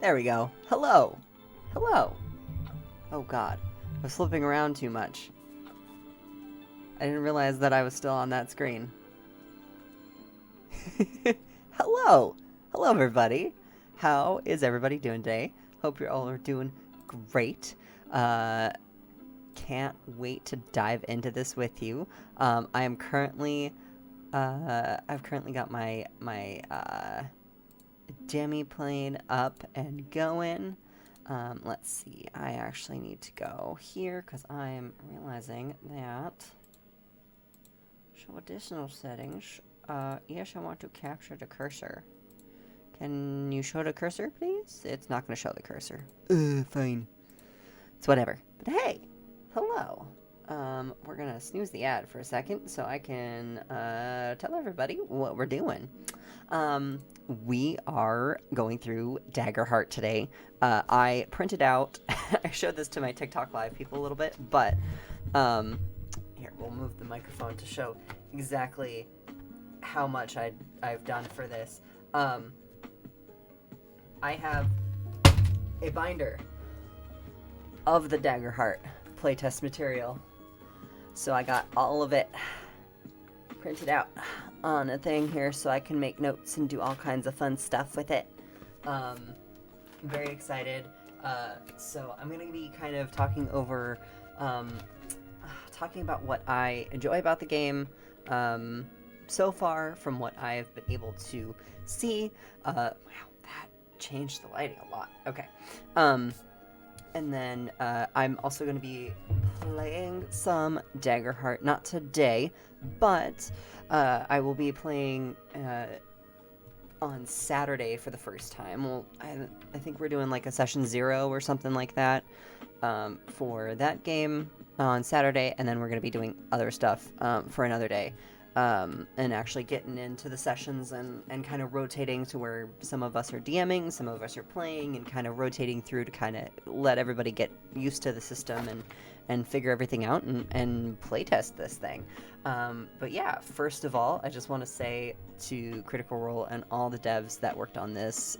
There we go. Hello. Hello. Oh god. I was flipping around too much. I didn't realize that I was still on that screen. Hello. Hello, everybody. How is everybody doing today? Hope you all are doing great. Can't wait to dive into this with you. I am currently... I've currently got my Demi plane up and going. Let's see. I actually need to go here because I'm realizing that show additional settings. Yes, I want to capture the cursor. Can you show the cursor, please? It's not going to show the cursor. Fine. It's whatever. But hey, hello. We're going to snooze the ad for a second so I can tell everybody what we're doing. We are going through Daggerheart today. I printed out, I showed this to my TikTok live people a little bit, but here, we'll move the microphone to show exactly how much I've done for this. I have a binder of the Daggerheart playtest material. So I got all of it printed out on a thing here so I can make notes and do all kinds of fun stuff with it. I'm very excited. So I'm going to be kind of talking over, talking about what I enjoy about the game so far from what I've been able to see. Wow, that changed the lighting a lot. Okay. And then I'm also going to be playing some Daggerheart. Not today, but I will be playing on Saturday for the first time. Well, I think we're doing like a session 0 or something like that for that game on Saturday, and then we're going to be doing other stuff for another day. And actually getting into the sessions and kind of rotating to where some of us are DMing, some of us are playing, and kind of rotating through to kind of let everybody get used to the system and figure everything out and playtest this thing. But yeah, first of all, I just want to say to Critical Role and all the devs that worked on this,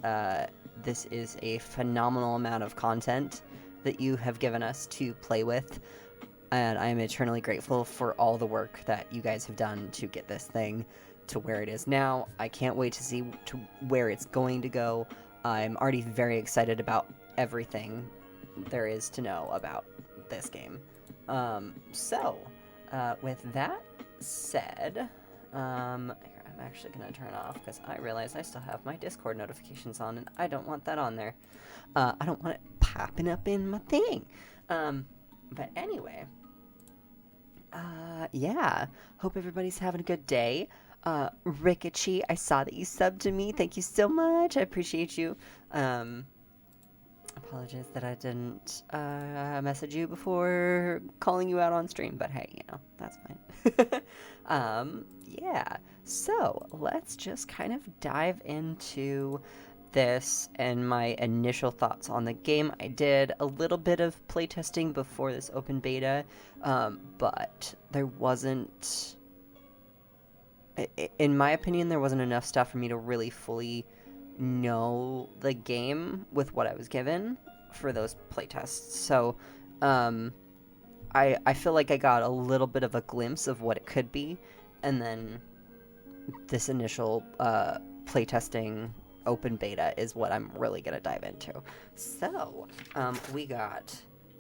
this is a phenomenal amount of content that you have given us to play with. And I am eternally grateful for all the work that you guys have done to get this thing to where it is now. I can't wait to see where it's going to go. I'm already very excited about everything there is to know about this game. With that said, I'm actually going to turn off because I realize I still have my Discord notifications on and I don't want that on there. I don't want it popping up in my thing. But anyway, yeah, hope everybody's having a good day. Ricochet, I saw that you subbed to me. Thank you so much. I appreciate you. Apologize that I didn't message you before calling you out on stream, but hey, that's fine. Yeah, so let's just kind of dive into this and my initial thoughts on the game. I did a little bit of playtesting before this open beta, but there wasn't, in my opinion, there wasn't enough stuff for me to really fully know the game with what I was given for those playtests. So I feel like I got a little bit of a glimpse of what it could be, and then this initial playtesting open beta is what I'm really gonna dive into. So we got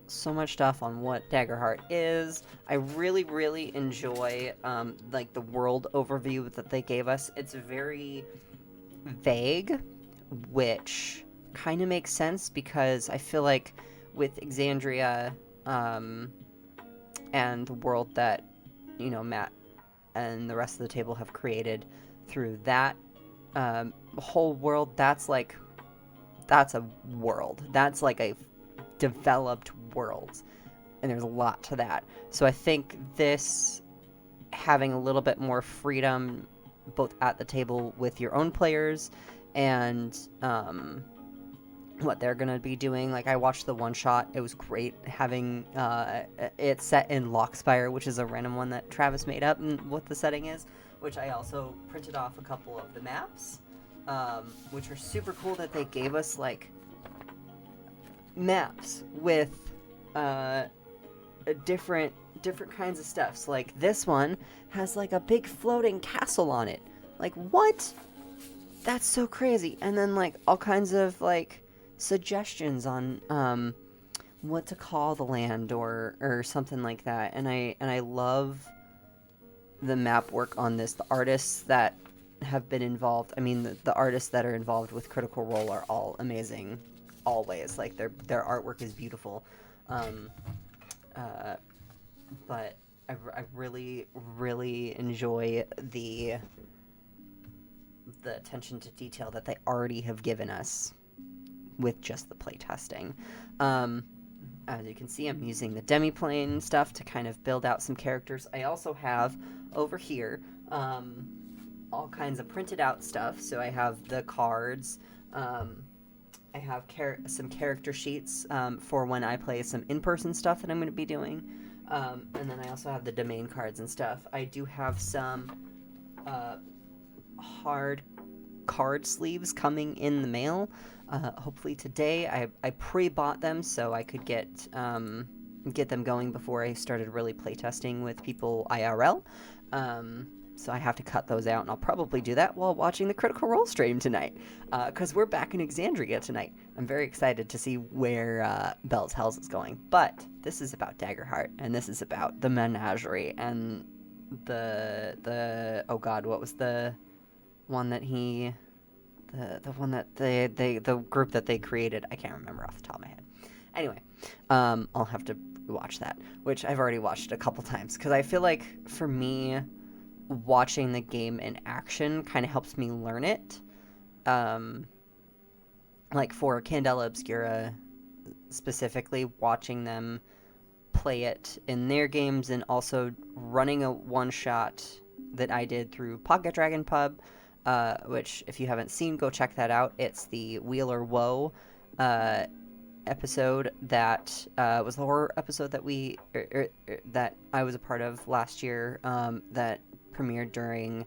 so much stuff on what Daggerheart is. I really enjoy like the world overview that they gave us. It's very vague, which kind of makes sense because I feel like with Exandria and the world that Matt and the rest of the table have created through that whole world, that's a world. That's like a developed world, and there's a lot to that. So I think this having a little bit more freedom both at the table with your own players and what they're gonna be doing. Like, I watched the one shot. It was great having it set in Lockspire, which is a random one that Travis made up and what the setting is, which I also printed off a couple of the maps, which are super cool that they gave us, like, maps with different kinds of stuffs. Like this one has like a big floating castle on it. Like what? That's so crazy. And then like all kinds of like suggestions on what to call the land or something like that. And I love the map work on this. The artists that have been involved, I mean the artists that are involved with Critical Role are all amazing always. Like their artwork is beautiful. Um but I really enjoy the attention to detail that they already have given us with just the playtesting. As you can see, I'm using the demiplane stuff to kind of build out some characters. I also have over here all kinds of printed out stuff. So I have the cards. I have some character sheets for when I play some in-person stuff that I'm going to be doing. And then I also have the domain cards and stuff. I do have some hard card sleeves coming in the mail. Hopefully today. I pre-bought them so I could get them going before I started really playtesting with people IRL. So I have to cut those out, and I'll probably do that while watching the Critical Role stream tonight, because we're back in Exandria tonight. I'm very excited to see where Bell's Hells is going. But this is about Daggerheart, and this is about the menagerie and the oh god, what was the one that he the one that the group that they created? I can't remember off the top of my head. Anyway, I'll have to watch that, which I've already watched a couple times, because I feel like for me, watching the game in action kind of helps me learn it. Like for Candela Obscura specifically, watching them play it in their games, and also running a one-shot that I did through Pocket Dragon Pub, which if you haven't seen, go check that out. It's the Wheeler Woe episode that was the horror episode that that I was a part of last year, that premiered during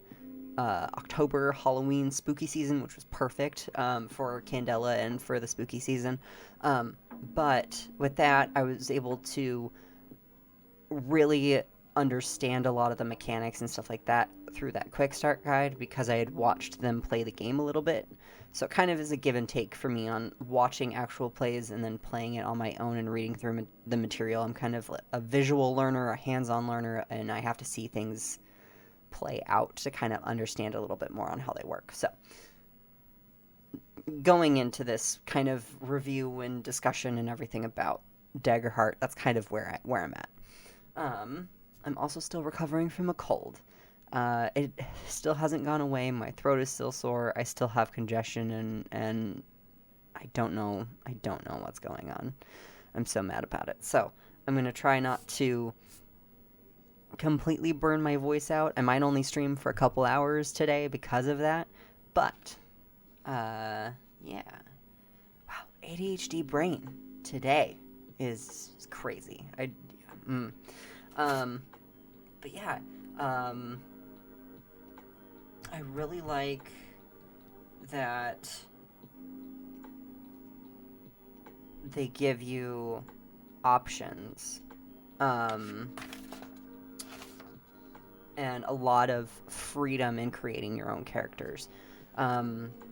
October Halloween spooky season, which was perfect for Candela and for the spooky season. But with that, I was able to really understand a lot of the mechanics and stuff like that through that quick start guide, because I had watched them play the game a little bit. So it kind of is a give and take for me on watching actual plays and then playing it on my own and reading through the material. I'm kind of a visual learner, a hands-on learner, and I have to see things play out to kind of understand a little bit more on how they work. So going into this kind of review and discussion and everything about Daggerheart, that's kind of where I'm at. I'm also still recovering from a cold. It still hasn't gone away. My throat is still sore. I still have congestion, and I don't know what's going on. I'm so mad about it. So I'm going to try not to completely burn my voice out. I might only stream for a couple hours today because of that. But, yeah. Wow, ADHD brain today is crazy. But yeah, I really like that they give you options, and a lot of freedom in creating your own characters.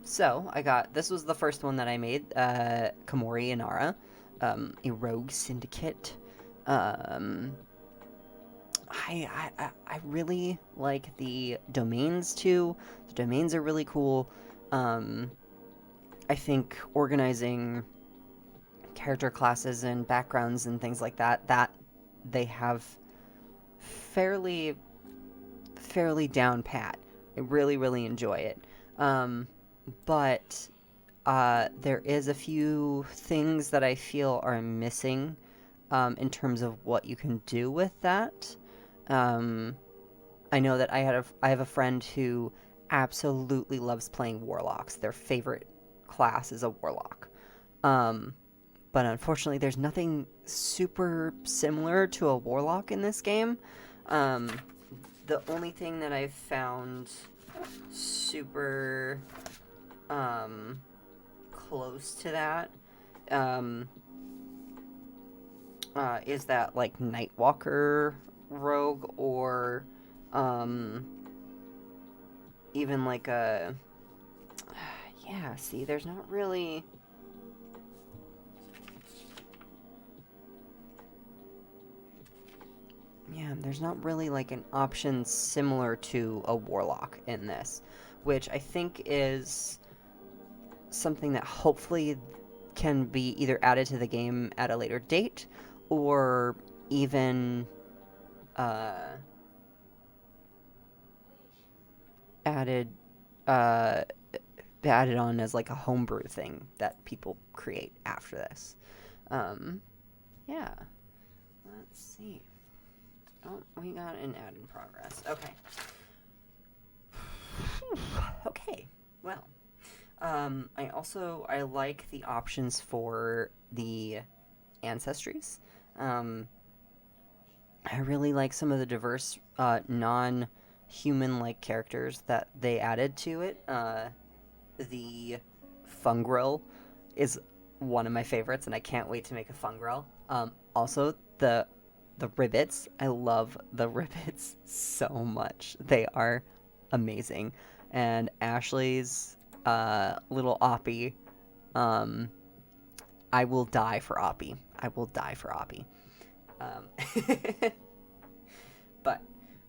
So this was the first one that I made, Komori Inara, a rogue syndicate. I really like the domains too. The domains are really cool. I think organizing character classes and backgrounds and things like that they have fairly down pat. I really enjoy it. But there is a few things that I feel are missing in terms of what you can do with that. I know that I have a friend who absolutely loves playing warlocks. Their favorite class is a warlock. But unfortunately, there's nothing super similar to a warlock in this game. The only thing that I've found super close to that is that like Nightwalker rogue or um, even like a yeah. See, there's not really. Yeah, there's not really like an option similar to a warlock in this, which I think is something that hopefully can be either added to the game at a later date or even uh, added uh, added on as like a homebrew thing that people create after this. Um, yeah, let's see. Oh, we got an ad in progress. Okay. Okay. Well, I like the options for the ancestries. Um, I really like some of the diverse non-human like characters that they added to it. The Fungrel is one of my favorites, and I can't wait to make a Fungrel. Also the Ribbits. I love the Ribbits so much. They are amazing. And Ashley's little Oppie. Um, I will die for Oppie. I will die for Oppie. Um, but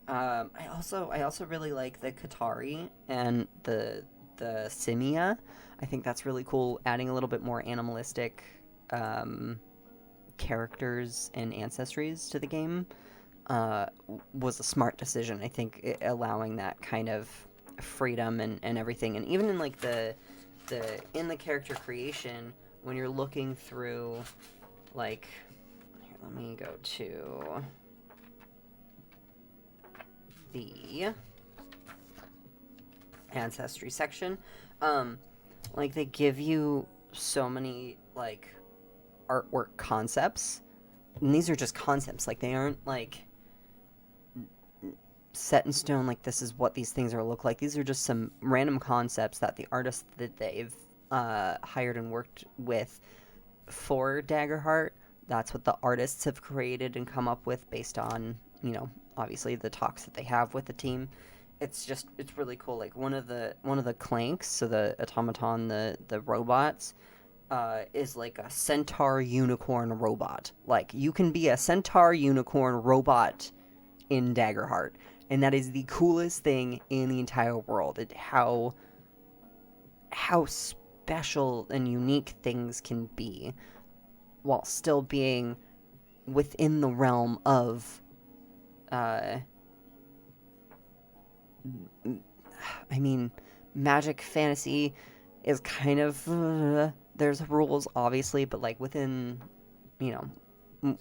I also really like the Katari and the Simia. I think that's really cool, adding a little bit more animalistic um, characters and ancestries to the game. Was a smart decision. I think allowing that kind of freedom and everything, and even in like the in the character creation when you're looking through, like, here, let me go to the ancestry section. Like they give you so many like artwork concepts, and these are just concepts. Like they aren't like set in stone, like this is what these things are look like. These are just some random concepts that the artists that they've hired and worked with for Daggerheart, that's what the artists have created and come up with based on, obviously the talks that they have with the team. It's really cool. Like one of the clanks, so the automaton, the robots, is like a centaur unicorn robot. Like you can be a centaur unicorn robot in Daggerheart, and that is the coolest thing in the entire world. How special and unique things can be while still being within the realm of I mean, magic fantasy is kind of there's rules obviously, but like within, you know,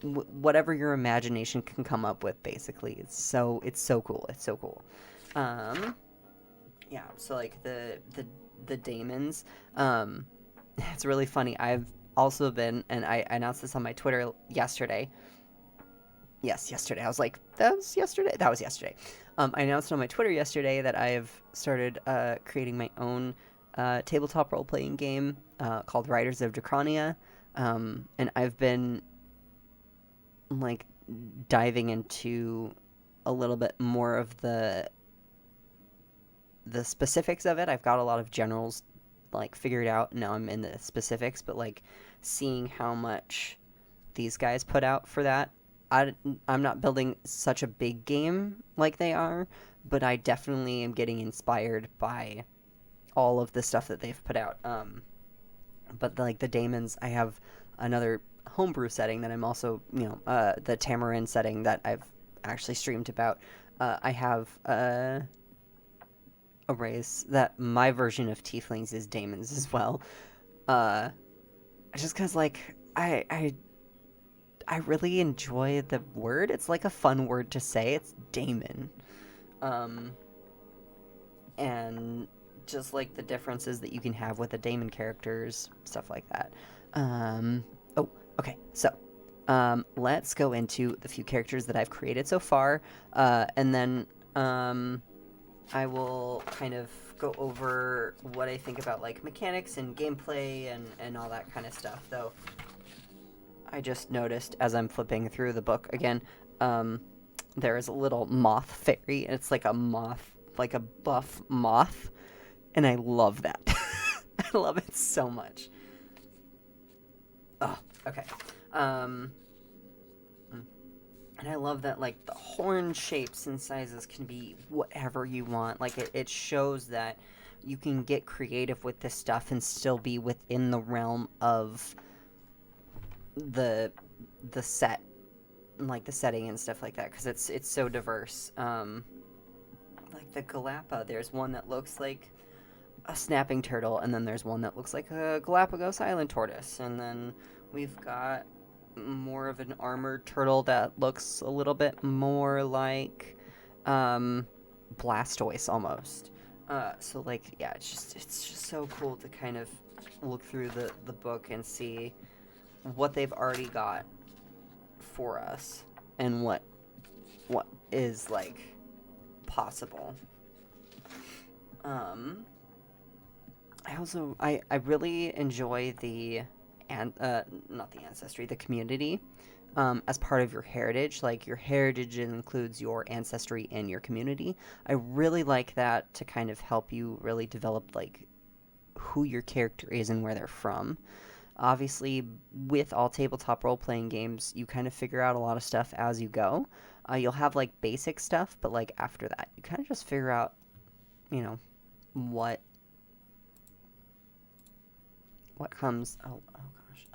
whatever your imagination can come up with, basically. It's so cool. It's so cool. Um, yeah. So like the daemons. It's really funny. I've also been, and I announced this on my Twitter yesterday. Yes, yesterday. I was like, that was yesterday. That was yesterday. I announced on my Twitter yesterday that I have started creating my own tabletop role playing game called Riders of Dracania, and I've been like diving into a little bit more of the specifics of it. I've got a lot of generals like figured out. Now I'm in the specifics, but like seeing how much these guys put out for that. I'm not building such a big game like they are, but I definitely am getting inspired by all of the stuff that they've put out. But like the daemons, I have another homebrew setting that I'm also, the Tamarin setting that I've actually streamed about. I have a race that my version of tieflings is daemons as well. Uh, just because like I really enjoy the word. It's like a fun word to say. It's daemon. Um, and just like the differences that you can have with the daemon characters, stuff like that. Oh, okay. So, let's go into the few characters that I've created so far, and then I will kind of go over what I think about like mechanics and gameplay and all that kind of stuff. Though I just noticed as I'm flipping through the book again, um, there is a little moth fairy, and it's like a moth, like a buff moth, and I love that. I love it so much. Oh, okay. Um, and I love that, like, the horn shapes and sizes can be whatever you want. Like, it shows that you can get creative with this stuff and still be within the realm of the set, like the setting and stuff like that, because it's so diverse. Like the Galapa, there's one that looks like a snapping turtle, and then there's one that looks like a Galapagos island tortoise, and then we've got more of an armored turtle that looks a little bit more like Blastoise almost. So like, yeah, it's just so cool to kind of look through the book and see what they've already got for us and what is like possible. I really enjoy the not the ancestry, the community, as part of your heritage. Like, your heritage includes your ancestry and your community. I really like that to kind of help you really develop, like, who your character is and where they're from. Obviously, with all tabletop role-playing games, you kind of figure out a lot of stuff as you go. You'll have, like, basic stuff, but, like, after that, you kind of just figure out, you know, what comes. Oh gosh.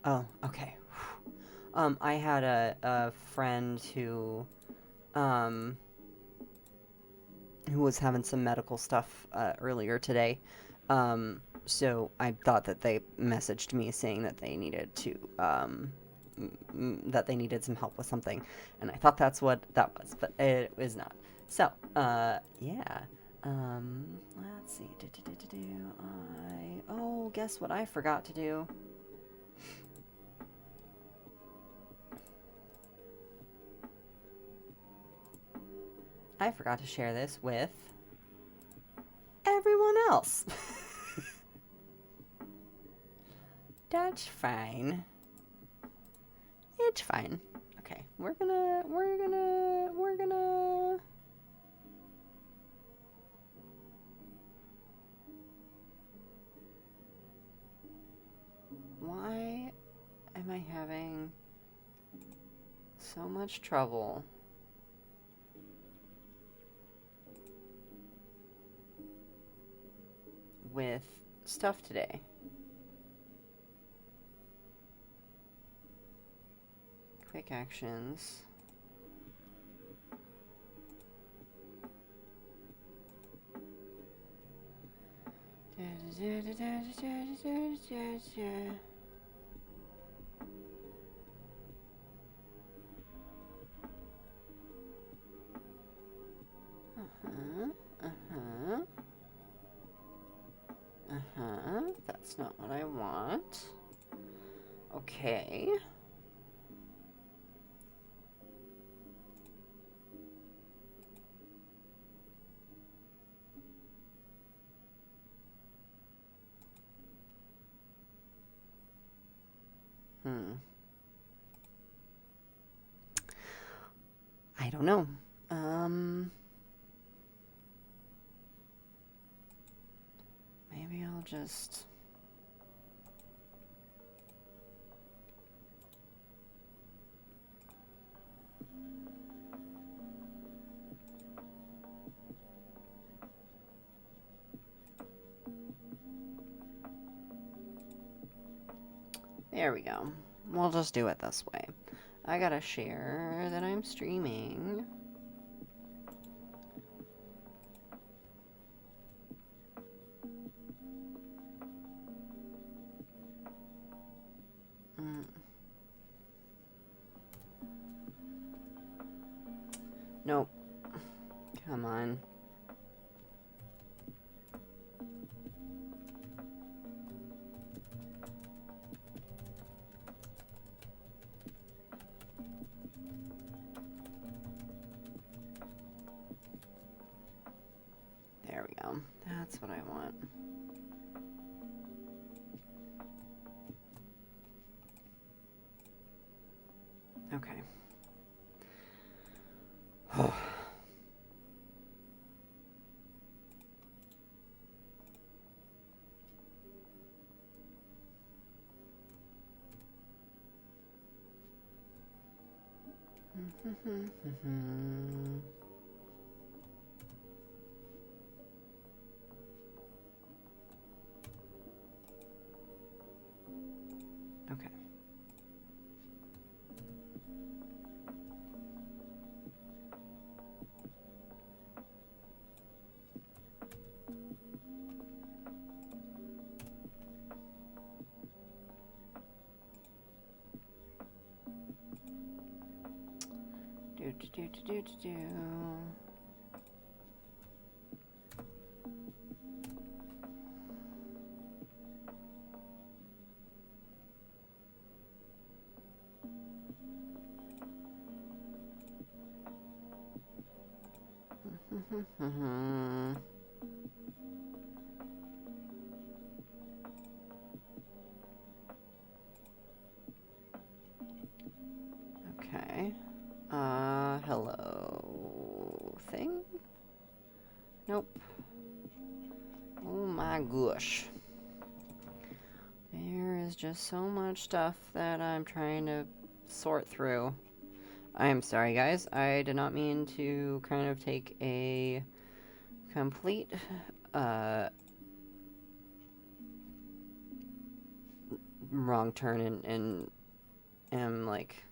Oh, okay. I had a friend um, who was having some medical stuff earlier today. So I thought that they messaged me saying that they needed that they needed some help with something, and I thought that's what that was, but it was not. So, yeah. Let's see. Oh, guess what I forgot to do? I forgot to share this with everyone else. That's fine. It's fine. Okay, we're gonna. Why am I having so much trouble with stuff today? Quick actions. That's not what I want. Okay. I don't know. Maybe I'll just... There we go. We'll just do it this way. I gotta share that I'm streaming. Nope. Come on. go. That's what I want. Okay. Okay. Do. Okay. Hello thing? Nope. Oh my gosh. There is just so much stuff that I'm trying to sort through. I am sorry, guys. I did not mean to kind of take a complete, wrong turn and am, like,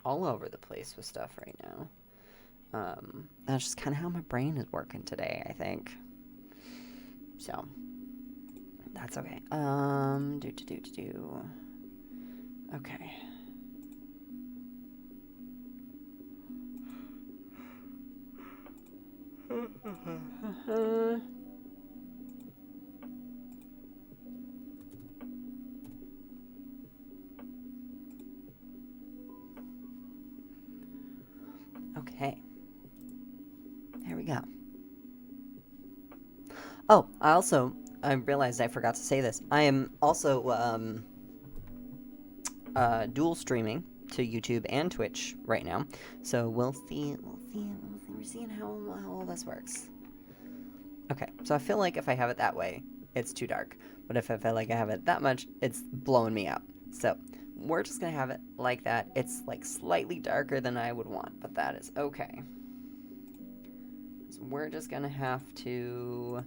all over the place with stuff right now. That's just kind of how my brain is working today, I think. So, that's okay. Okay. Okay. There we go. Oh, I realized I forgot to say this. I am also, dual streaming to YouTube and Twitch right now. So we're seeing how all this works. Okay, so I feel like if I have it that way, it's too dark. But if I feel like I have it that much, it's blowing me out. So we're just gonna have it like that. It's like slightly darker than I would want, but that is okay. So we're just gonna have to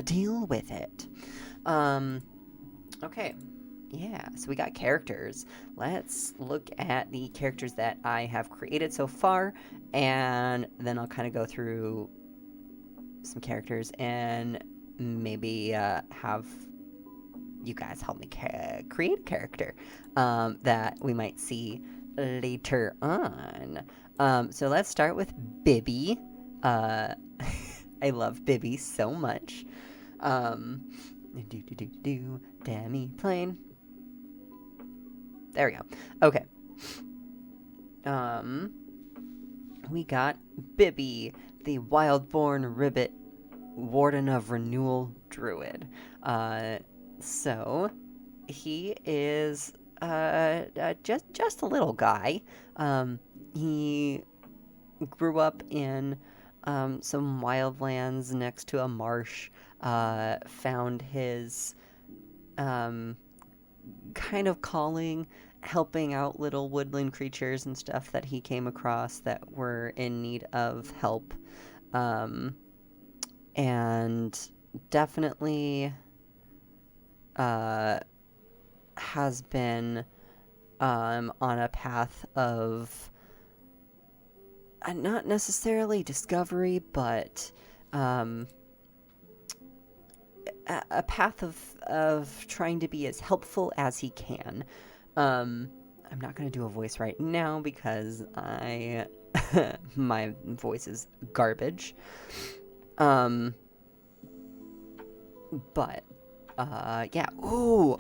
deal with it. Okay. Yeah, so we got characters. Let's look at the characters that I have created so far, and then I'll kind of go through some characters and maybe have you guys help me create a character that we might see later on. So let's start with Bibby. I love Bibby so much. Demi plane. There we go. Okay. We got Bibby, the wild-born ribbit warden of renewal druid. So he is just a little guy. He grew up in some wildlands next to a marsh. Found his kind of calling, helping out little woodland creatures and stuff that he came across that were in need of help. And definitely has been on a path of not necessarily discovery, but a path of trying to be as helpful as he can. I'm not going to do a voice right now because my voice is garbage. But yeah. Ooh,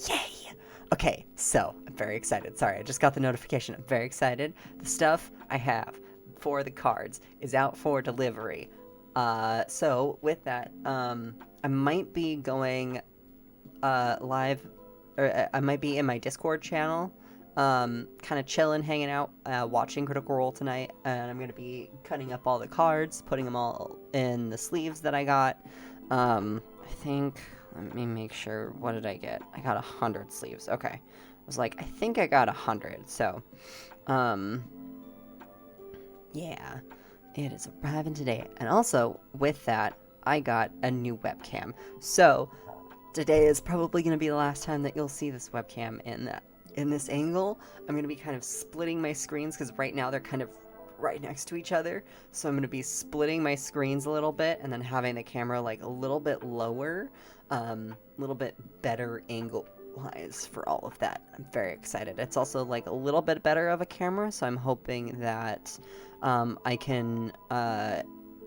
yay! Okay, so I'm very excited. Sorry, I just got the notification. I'm very excited. The stuff I have for the cards is out for delivery. So with that, I might be going live, or I might be in my Discord channel, kind of chilling, hanging out, watching Critical Role tonight, and I'm gonna be cutting up all the cards, putting them all in the sleeves that I got. I think, let me make sure, what did I get? I got 100 sleeves. Okay, I was like, I think I got 100. So, yeah, it is arriving today. And also with that, I got a new webcam. So today is probably going to be the last time that you'll see this webcam in this angle. I'm going to be kind of splitting my screens because right now they're kind of right next to each other. So I'm going to be splitting my screens a little bit and then having the camera like a little bit lower, a little bit better angle wise for all of that. I'm very excited. It's also like a little bit better of a camera, so I'm hoping that I can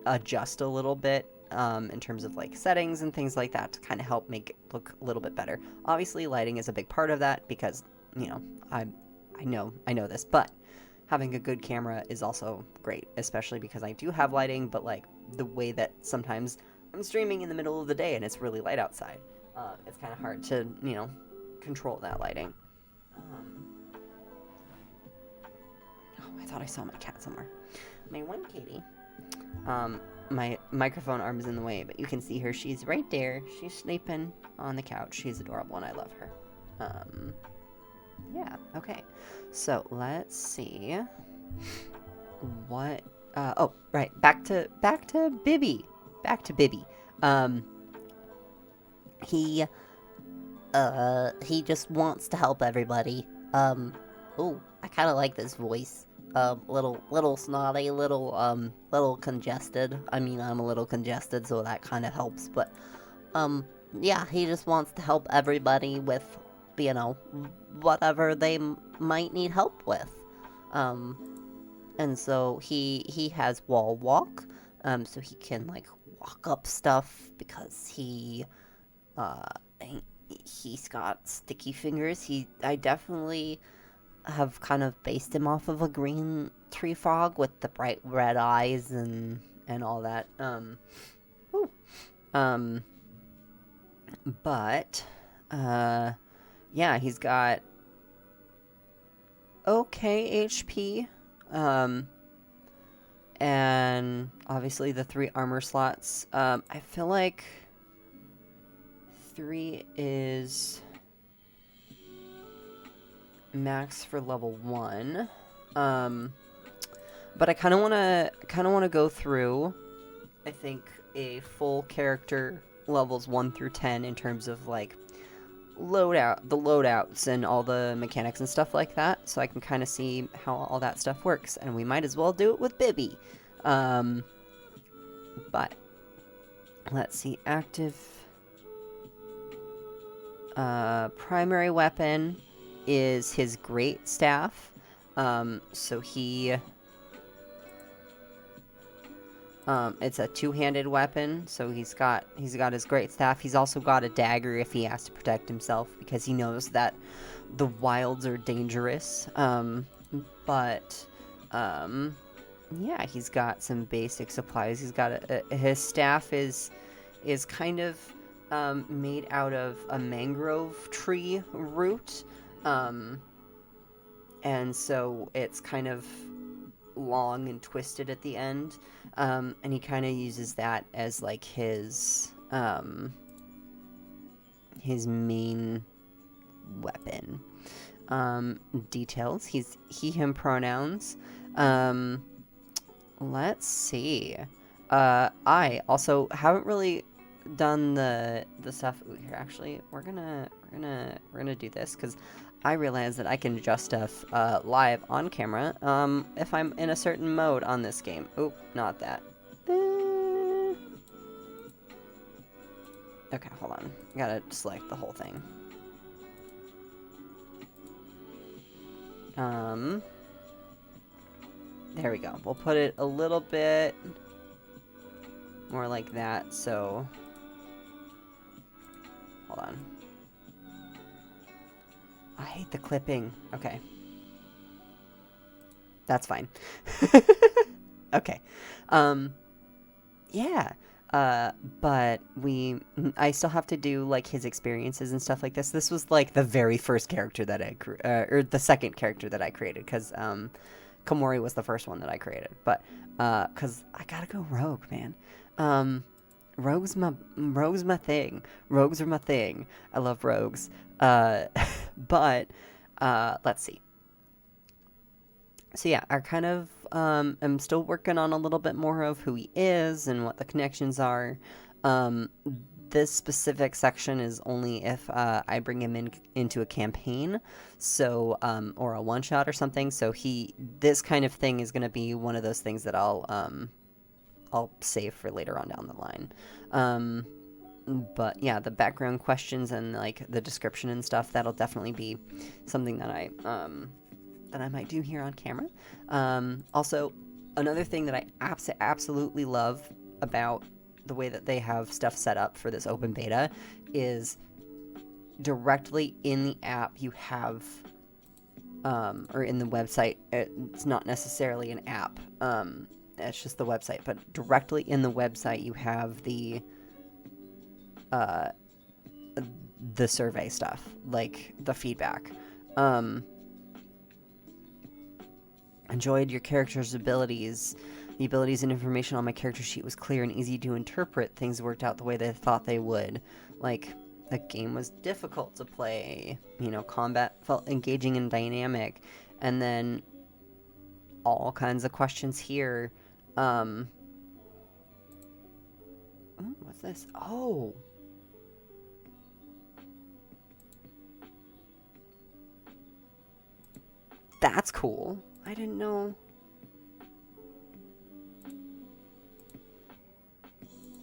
adjust a little bit in terms of like settings and things like that to kind of help make it look a little bit better. Obviously, lighting is a big part of that because, you know, I know this, but having a good camera is also great, especially because I do have lighting, but like the way that sometimes I'm streaming in the middle of the day and it's really light outside, it's kind of hard to, you know, control that lighting. Oh, I thought I saw my cat somewhere. My one kitty. My microphone arm is in the way, but you can see her. She's right there. She's sleeping on the couch. She's adorable, and I love her. Yeah, okay. So, let's see. What, oh, right. Back to Bibby. Back to Bibby. He just wants to help everybody. Ooh, I kind of like this voice. Little snotty, little congested. I mean, I'm a little congested, so that kind of helps, but, yeah, he just wants to help everybody with, you know, whatever they might need help with. And so he has wall walk, so he can, like, walk up stuff because he's got sticky fingers. I definitely have kind of based him off of a green tree frog with the bright red eyes and all that. But yeah, he's got okay HP, and obviously the 3 armor slots. I feel like 3 is max for level 1. But I kind of want to go through, I think, a full character levels 1 through 10 in terms of like the loadouts and all the mechanics and stuff like that, so I can kind of see how all that stuff works, and we might as well do it with Bibby. But let's see, active primary weapon is his great staff. So it's a 2-handed weapon, so he's got his great staff. He's also got a dagger if he has to protect himself, because he knows that the wilds are dangerous. Yeah, he's got some basic supplies. He's got his staff is kind of made out of a mangrove tree root, and so it's kind of long and twisted at the end, and he kind of uses that as like his main weapon. Details: he him pronouns. Let's see. I also haven't really done the stuff here. Actually, we're gonna do this because I realize that I can adjust stuff live on camera if I'm in a certain mode on this game. Oop, not that. Okay, hold on. I gotta select the whole thing. There we go. We'll put it a little bit more like that, so hold on. I hate the clipping. Okay. That's fine. Okay. yeah. But I still have to do like his experiences and stuff like this. This was like the very first character that or the second character that I created, because Komori was the first one that I created. But because I gotta go rogue, man. Um, rogues my thing. Rogues are my thing. I love rogues. But let's see. So yeah, I kind of am still working on a little bit more of who he is and what the connections are. Um, this specific section is only if I bring him into a campaign, so or a one shot or something. So this kind of thing is going to be one of those things that I'll save for later on down the line. Um, but yeah, the background questions and like the description and stuff, that'll definitely be something that I might do here on camera. Also, another thing that I absolutely love about the way that they have stuff set up for this open beta is directly in the app you have, or in the website, it's not necessarily an app, it's just the website, but directly in the website you have uh, the survey stuff, like the feedback. Um, Enjoyed your character's abilities. The abilities and information on my character sheet was clear and easy to interpret. Things worked out the way they thought they would. Like, the game was difficult to play. You know, combat felt engaging and dynamic. And then all kinds of questions here. Ooh, what's this? Oh! That's cool. I didn't know.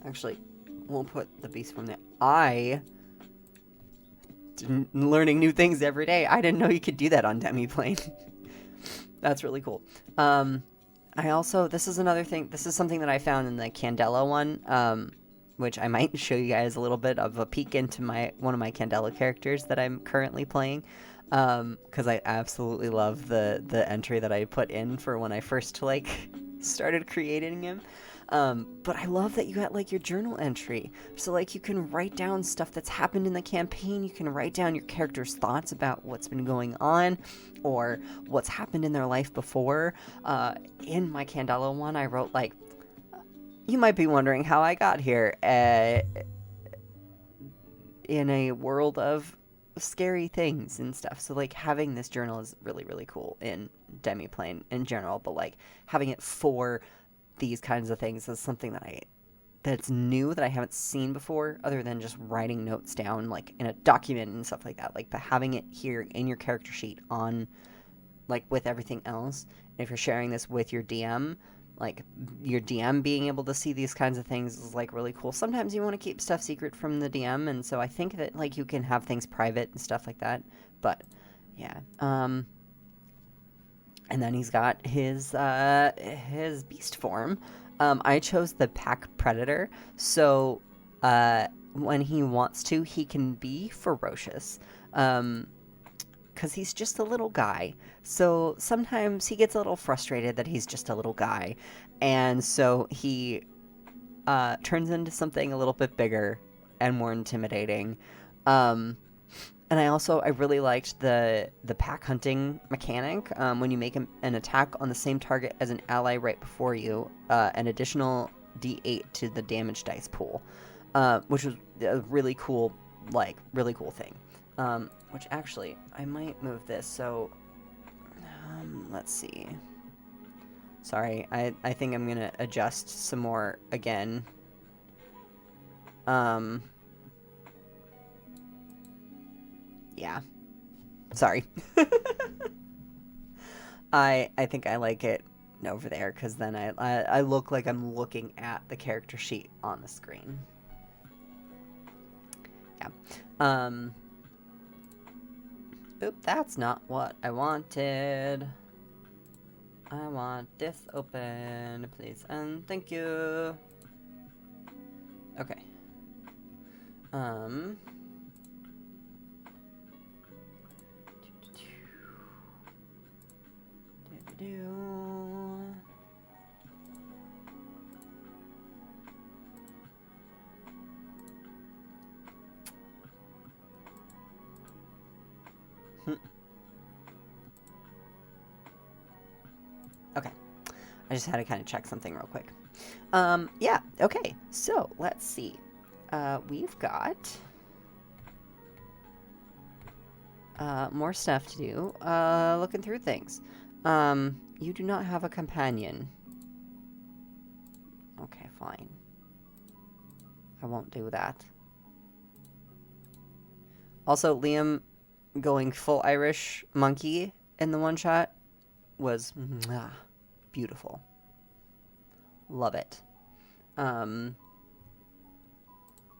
Actually, we'll put the beast from there. Learning new things every day. I didn't know you could do that on Demiplane. That's really cool. I also, this is another thing, this is something that I found in the Candela one, which I might show you guys a little bit of a peek into one of my Candela characters that I'm currently playing, because I absolutely love the entry that I put in for when I first, like, started creating him. But I love that you got like your journal entry. So like you can write down stuff that's happened in the campaign. You can write down your character's thoughts about what's been going on or what's happened in their life before. In my Candela one, I wrote like, you might be wondering how I got here in a world of scary things and stuff. So like having this journal is really, really cool in Demiplane in general, but like having it for these kinds of things is something that's new that I haven't seen before, other than just writing notes down like in a document and stuff like that. Like, but having it here in your character sheet on, like, with everything else. And if you're sharing this with your DM, like your DM being able to see these kinds of things is like really cool. Sometimes you want to keep stuff secret from the DM, and so I think that like you can have things private and stuff like that. But yeah, and then he's got his beast form. I chose the pack predator, so when he wants to, he can be ferocious. Because he's just a little guy. So sometimes he gets a little frustrated that he's just a little guy, and so he turns into something a little bit bigger and more intimidating. Um, and I really liked the pack hunting mechanic. When you make an attack on the same target as an ally right before you, an additional D8 to the damage dice pool, which was a really cool thing. Which actually, I might move this. So, let's see. Sorry, I think I'm gonna adjust some more again. Yeah. Sorry. I think I like it over there, because then I look like I'm looking at the character sheet on the screen. Yeah. Oop, that's not what I wanted. I want this open, please, and thank you. Okay. Okay. I just had to kind of check something real quick. Yeah, okay. So, let's see. We've got more stuff to do. Looking through things. You do not have a companion. Okay, fine. I won't do that. Also, Liam going full Irish monkey in the one shot was beautiful. Love it. One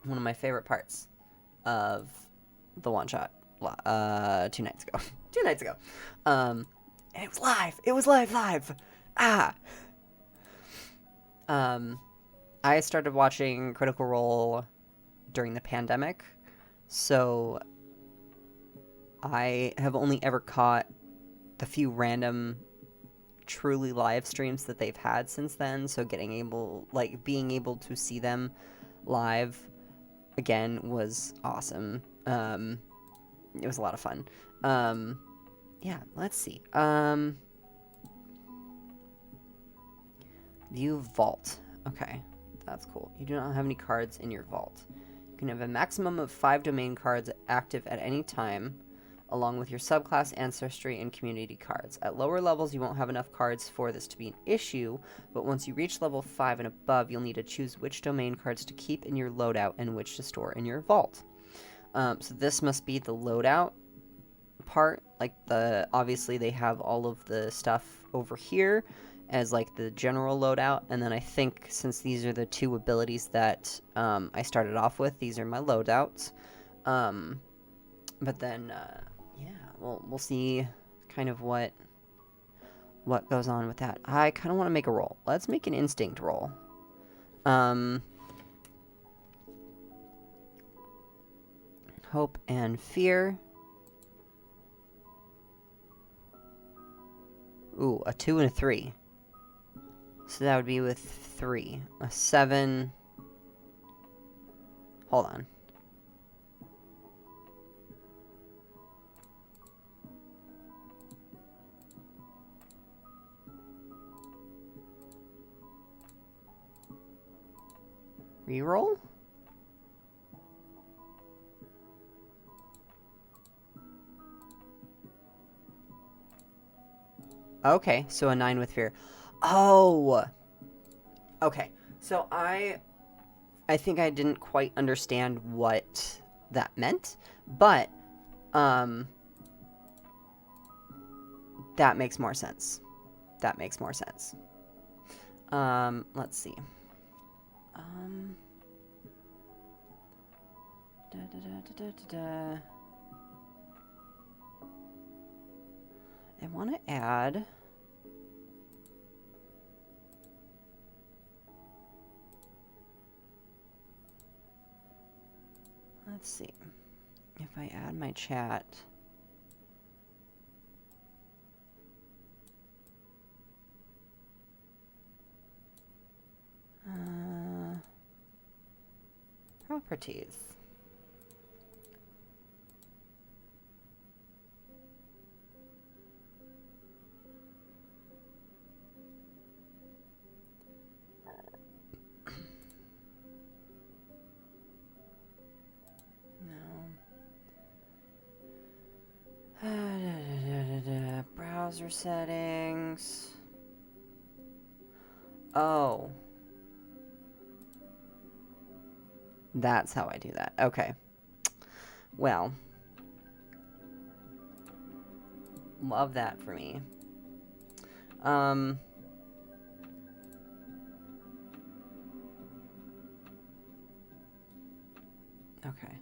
of my favorite parts of the one shot 2 nights ago. 2 nights ago. And it was live. It was live. Ah. I started watching Critical Role during the pandemic, so I have only ever caught the few random truly live streams that they've had since then, so being able to see them live again was awesome. It was a lot of fun. Yeah, let's see. View vault. Okay, that's cool. You do not have any cards in your vault. You can have a maximum of 5 domain cards active at any time, along with your subclass, ancestry, and community cards. At lower levels, you won't have enough cards for this to be an issue, but once you reach level 5 and above, you'll need to choose which domain cards to keep in your loadout and which to store in your vault. So this must be the loadout part. Obviously they have all of the stuff over here as like the general loadout, and then I think since these are the 2 abilities that I started off with, these are my loadouts. But then yeah, we'll see kind of what goes on with that. I kind of want to make a roll. Let's make an instinct roll. Hope and fear. Ooh, a 2 and a 3. So that would be with 3. A 7. Hold on. Reroll? Okay, so a 9 with fear. Oh! Okay, so I think I didn't quite understand what that meant, but, that makes more sense. That makes more sense. Let's see. I want to add... Let's see. If I add my chat... properties. No. Browser settings. Oh. That's how I do that. Okay. Well. Love that for me. Okay.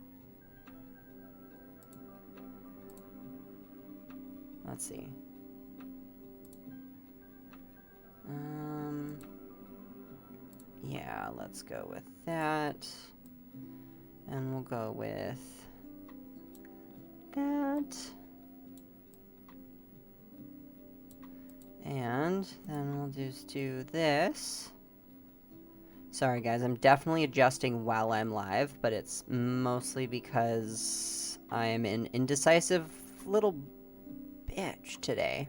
Let's see. Yeah, let's go with that. And we'll go with that. And then we'll just do this. Sorry guys, I'm definitely adjusting while I'm live, but it's mostly because I am an indecisive little bitch today.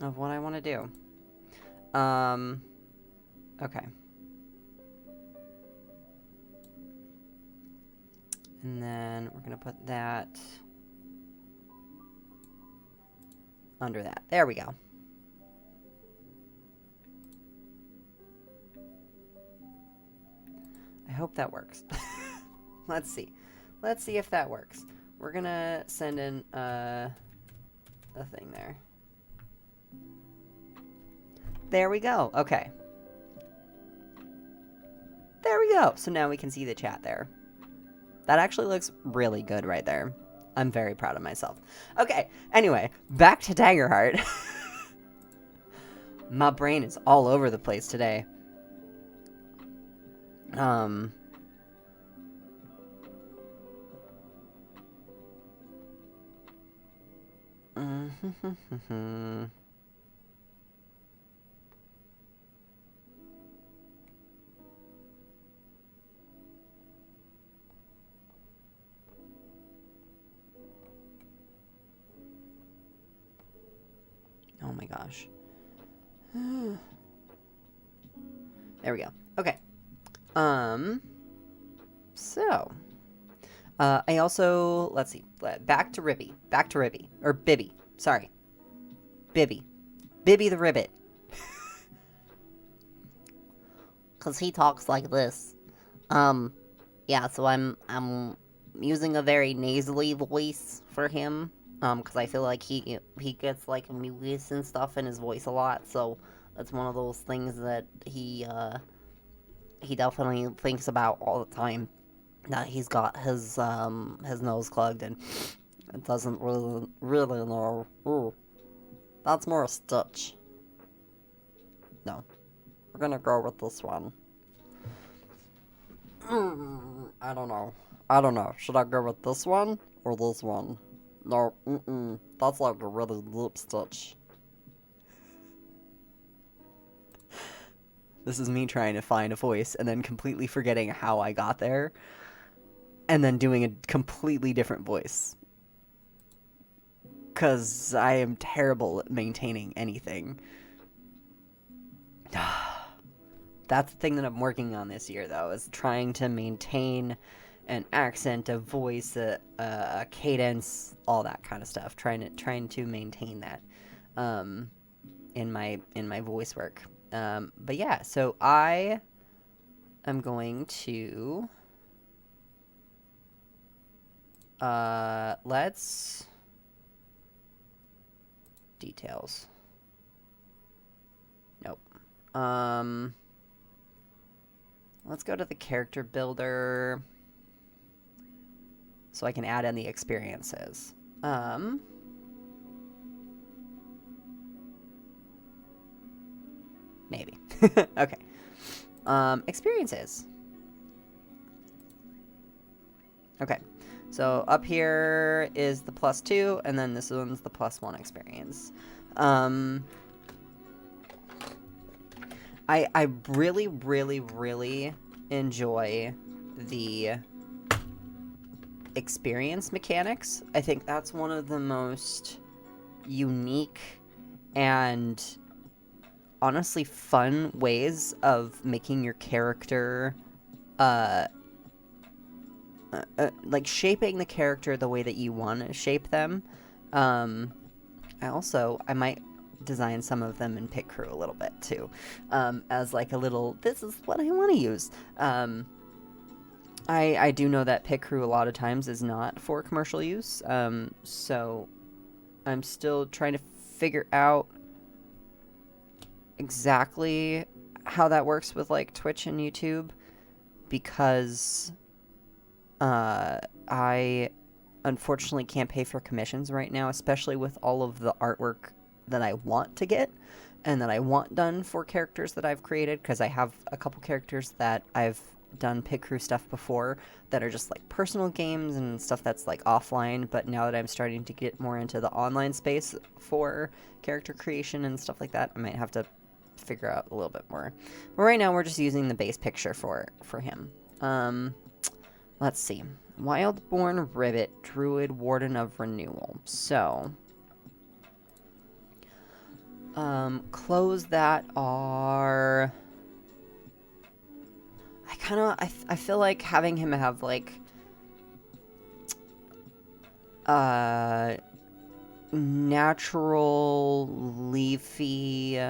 of what I want to do. Okay. And then we're going to put that under that. There we go. I hope that works. Let's see. Let's see if that works. We're going to send in a thing there. There we go. Okay. There we go. So now we can see the chat there. That actually looks really good right there. I'm very proud of myself. Okay, anyway, back to Daggerheart. My brain is all over the place today. Oh my gosh. There we go. Okay. So, I also, let's see, back to Ribby. Or Bibby. Sorry. Bibby the Ribbit. Cause he talks like this. Yeah, so I'm using a very nasally voice for him. Cause I feel like he gets like mucus and stuff in his voice a lot, so that's one of those things that he definitely thinks about all the time. That he's got his nose clogged and it doesn't really know. Ooh, that's more a Stitch. No, we're gonna go with this one. I don't know. Should I go with this one or this one? No, that's like a really lip Stitch. This is me trying to find a voice and then completely forgetting how I got there. And then doing a completely different voice. Because I am terrible at maintaining anything. That's the thing that I'm working on this year, though, is trying to maintain an accent, a voice, a cadence, all that kind of stuff. Trying to maintain that in my voice work. But yeah, so I am going to let's details. Nope. Let's go to the character builder so I can add in the experiences. Maybe. Okay. Experiences. Okay. So up here is the +2, and then this one's the +1 experience. I really, really, really enjoy the experience mechanics. I think that's one of the most unique and honestly fun ways of making your character like shaping the character the way that you want to shape them. I might design some of them in Pit Crew a little bit too, as like a little, this is what I want to use. I do know that Pit Crew a lot of times is not for commercial use, so I'm still trying to figure out exactly how that works with like Twitch and YouTube, because I unfortunately can't pay for commissions right now, especially with all of the artwork that I want to get and that I want done for characters that I've created, because I have a couple characters that I've done Pit Crew stuff before that are just like personal games and stuff that's like offline, but now that I'm starting to get more into the online space for character creation and stuff like that, I might have to figure out a little bit more. But right now we're just using the base picture for him. Let's see. Wildborn Ribbit, Druid, Warden of Renewal. So Clothes that are... I feel like having him have, like, natural, leafy,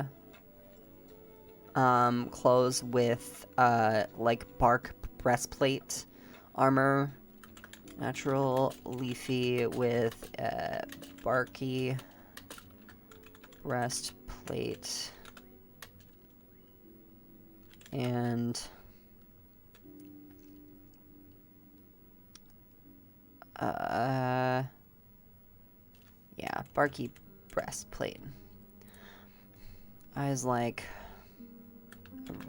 clothes with, like, bark breastplate armor. Natural, leafy with, barky breastplate. And... yeah, barky breastplate. Eyes like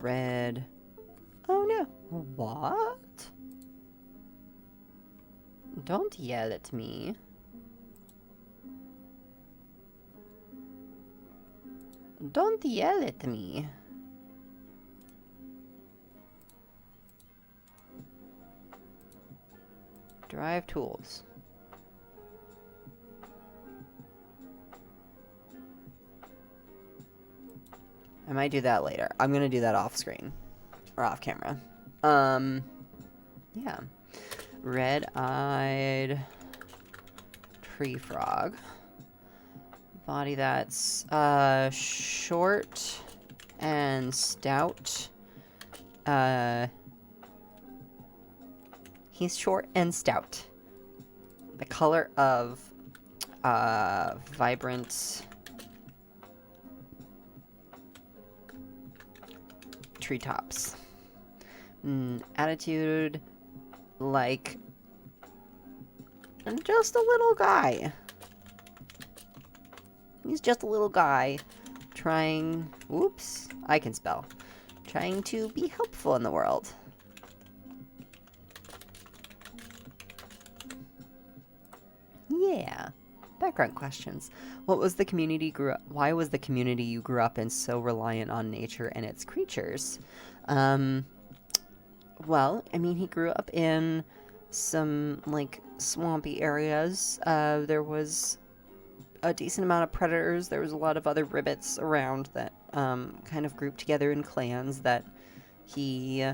red. Oh no. What? Don't yell at me. Don't yell at me. Drive tools. I might do that later. I'm gonna do that off screen. Or off camera. Yeah. Red-eyed tree frog. Body that's, short and stout. He's short and stout. The color of, vibrant treetops. Attitude like just a little guy. He's just a little guy trying... Whoops, I can spell. Trying to be helpful in the world. Yeah. Background questions. What was the community why was the community you grew up in so reliant on nature and its creatures? Well, I mean, he grew up in some, like, swampy areas. There was a decent amount of predators. There was a lot of other ribbits around that, kind of grouped together in clans that he,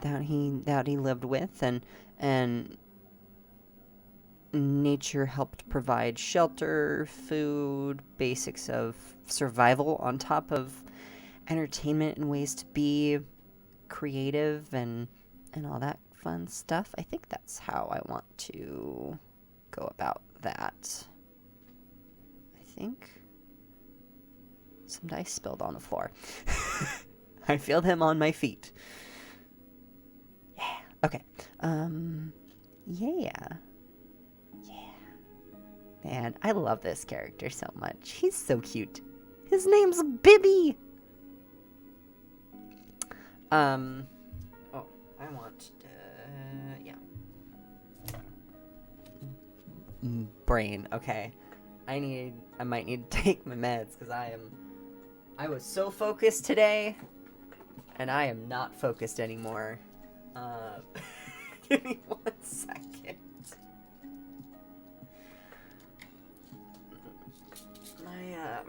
that he lived with, and nature helped provide shelter, food, basics of survival on top of entertainment and ways to be creative and all that fun stuff. I think that's how I want to go about that. I think some dice spilled on the floor. I feel them on my feet. Yeah. Okay. Yeah. Man, I love this character so much. He's so cute. His name's Bibby! Oh, I want to... yeah. Brain, okay. I might need to take my meds, because I was so focused today, and I am not focused anymore. Give me 1 second.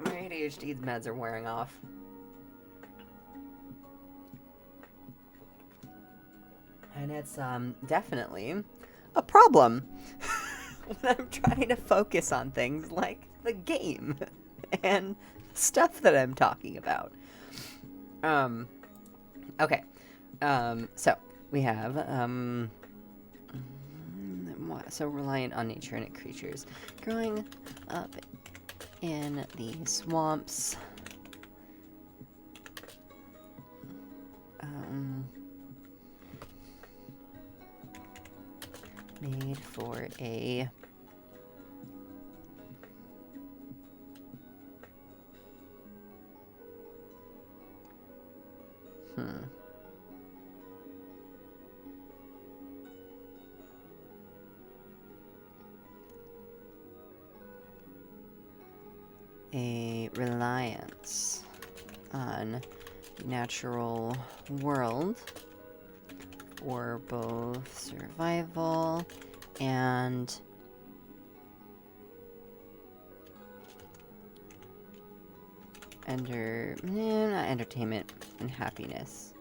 My ADHD meds are wearing off. And it's, definitely a problem when I'm trying to focus on things like the game and stuff that I'm talking about. Okay. So, we have, so reliant on nature and its creatures. Growing up in the swamps. Made for a a reliance on the natural world for both survival And not entertainment and happiness.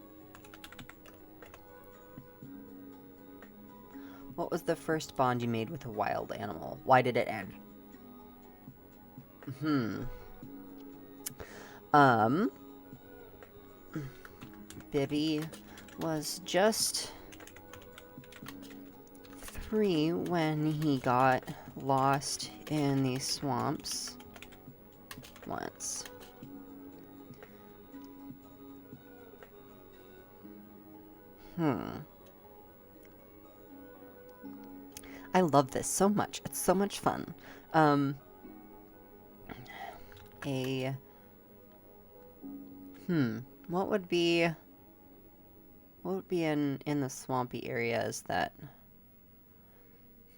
What was the first bond you made with a wild animal? Why did it end? Bibby was just 3 when he got lost in these swamps once. I love this so much. It's so much fun. What would be in the swampy areas that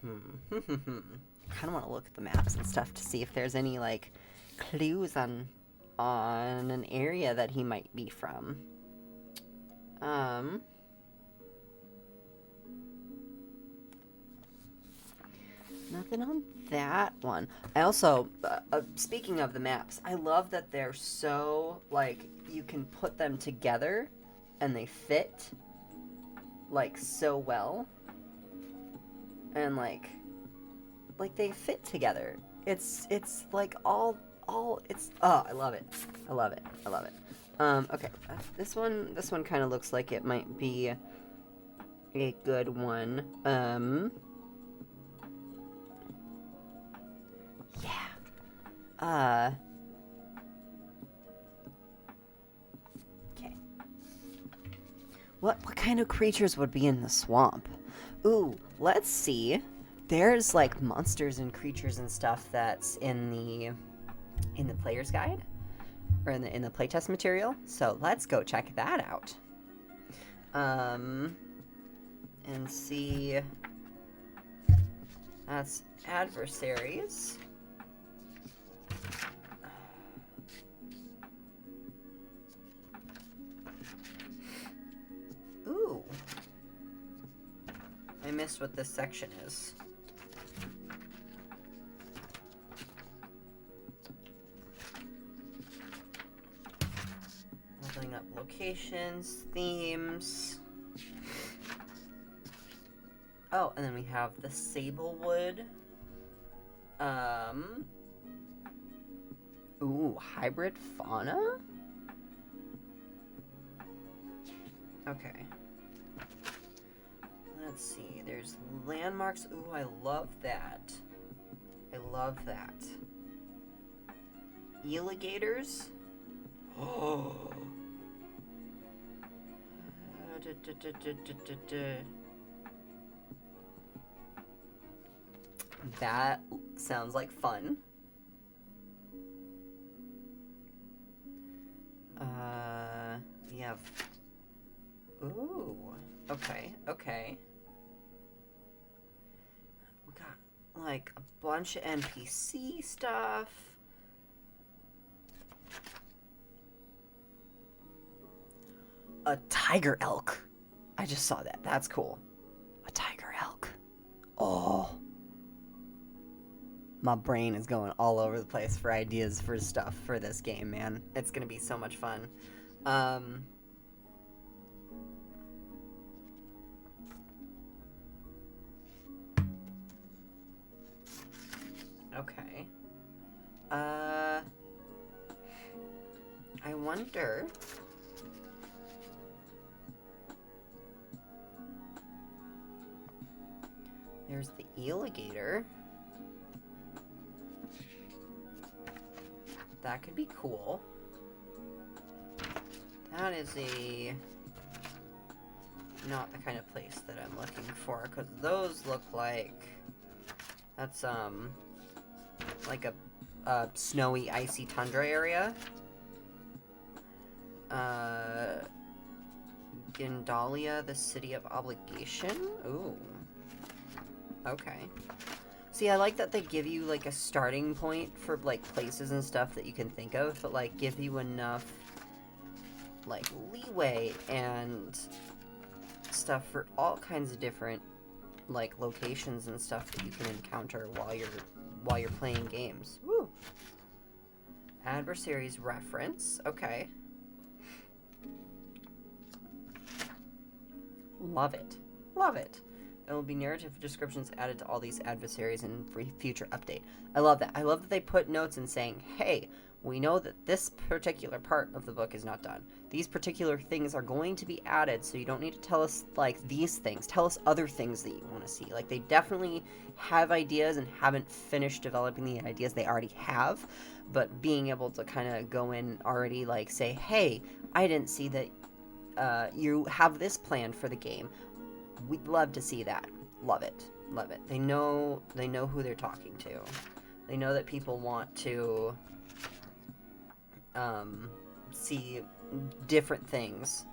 I kind of want to look at the maps and stuff to see if there's any like clues on an area that he might be from. Nothing on that one. I also, speaking of the maps, I love that they're so, like, you can put them together and they fit, like, so well. And, like they fit together. It's like, all, it's, I love it. I love it. I love it. Okay. This one kind of looks like it might be a good one. Okay. What kind of creatures would be in the swamp? Ooh, let's see. There's like monsters and creatures and stuff that's in the player's guide or in the playtest material. So let's go check that out. And see. That's adversaries. Ooh. I missed what this section is. Building up locations, themes. Oh, and then we have the Sablewood. Ooh, hybrid fauna? Okay. Let's see. There's landmarks. Ooh, I love that. I love that. Alligators? Oh. That sounds like fun. We have... Ooh. Okay, okay. We got, like, a bunch of NPC stuff. A tiger elk. I just saw that. That's cool. A tiger elk. Oh. My brain is going all over the place for ideas for stuff for this game, man. It's gonna be so much fun. Okay. I wonder... There's the alligator. That could be cool. That is not the kind of place that I'm looking for, because those look like... That's, like a snowy, icy tundra area. Gandalia, the City of Obligation? Ooh. Okay. See, I like that they give you, like, a starting point for, like, places and stuff that you can think of, but, like, give you enough, like, leeway and stuff for all kinds of different like locations and stuff that you can encounter while you're playing games. Woo. Adversaries reference. Okay. Love it. Love it. There will be narrative descriptions added to all these adversaries in future update. I love that. I love that they put notes in saying, hey, we know that this particular part of the book is not done. These particular things are going to be added, so you don't need to tell us, like, these things. Tell us other things that you want to see. Like, they definitely have ideas and haven't finished developing the ideas they already have, but being able to kind of go in already, like, say, hey, I didn't see that you have this planned for the game. We'd love to see that. Love it. Love it. They know who they're talking to. They know that people want to see different things.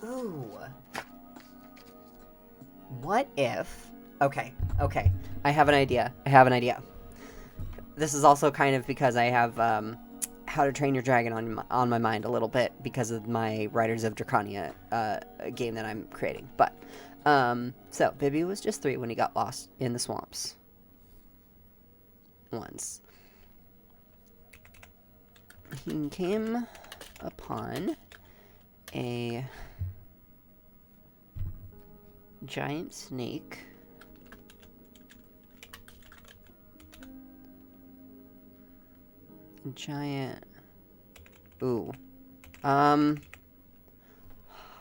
Ooh. What if... Okay. I have an idea. This is also kind of because I have How to Train Your Dragon on my mind a little bit because of my Riders of Draconia game that I'm creating. But, so, Bibby was just 3 when he got lost in the swamps. Once. He came upon a giant snake.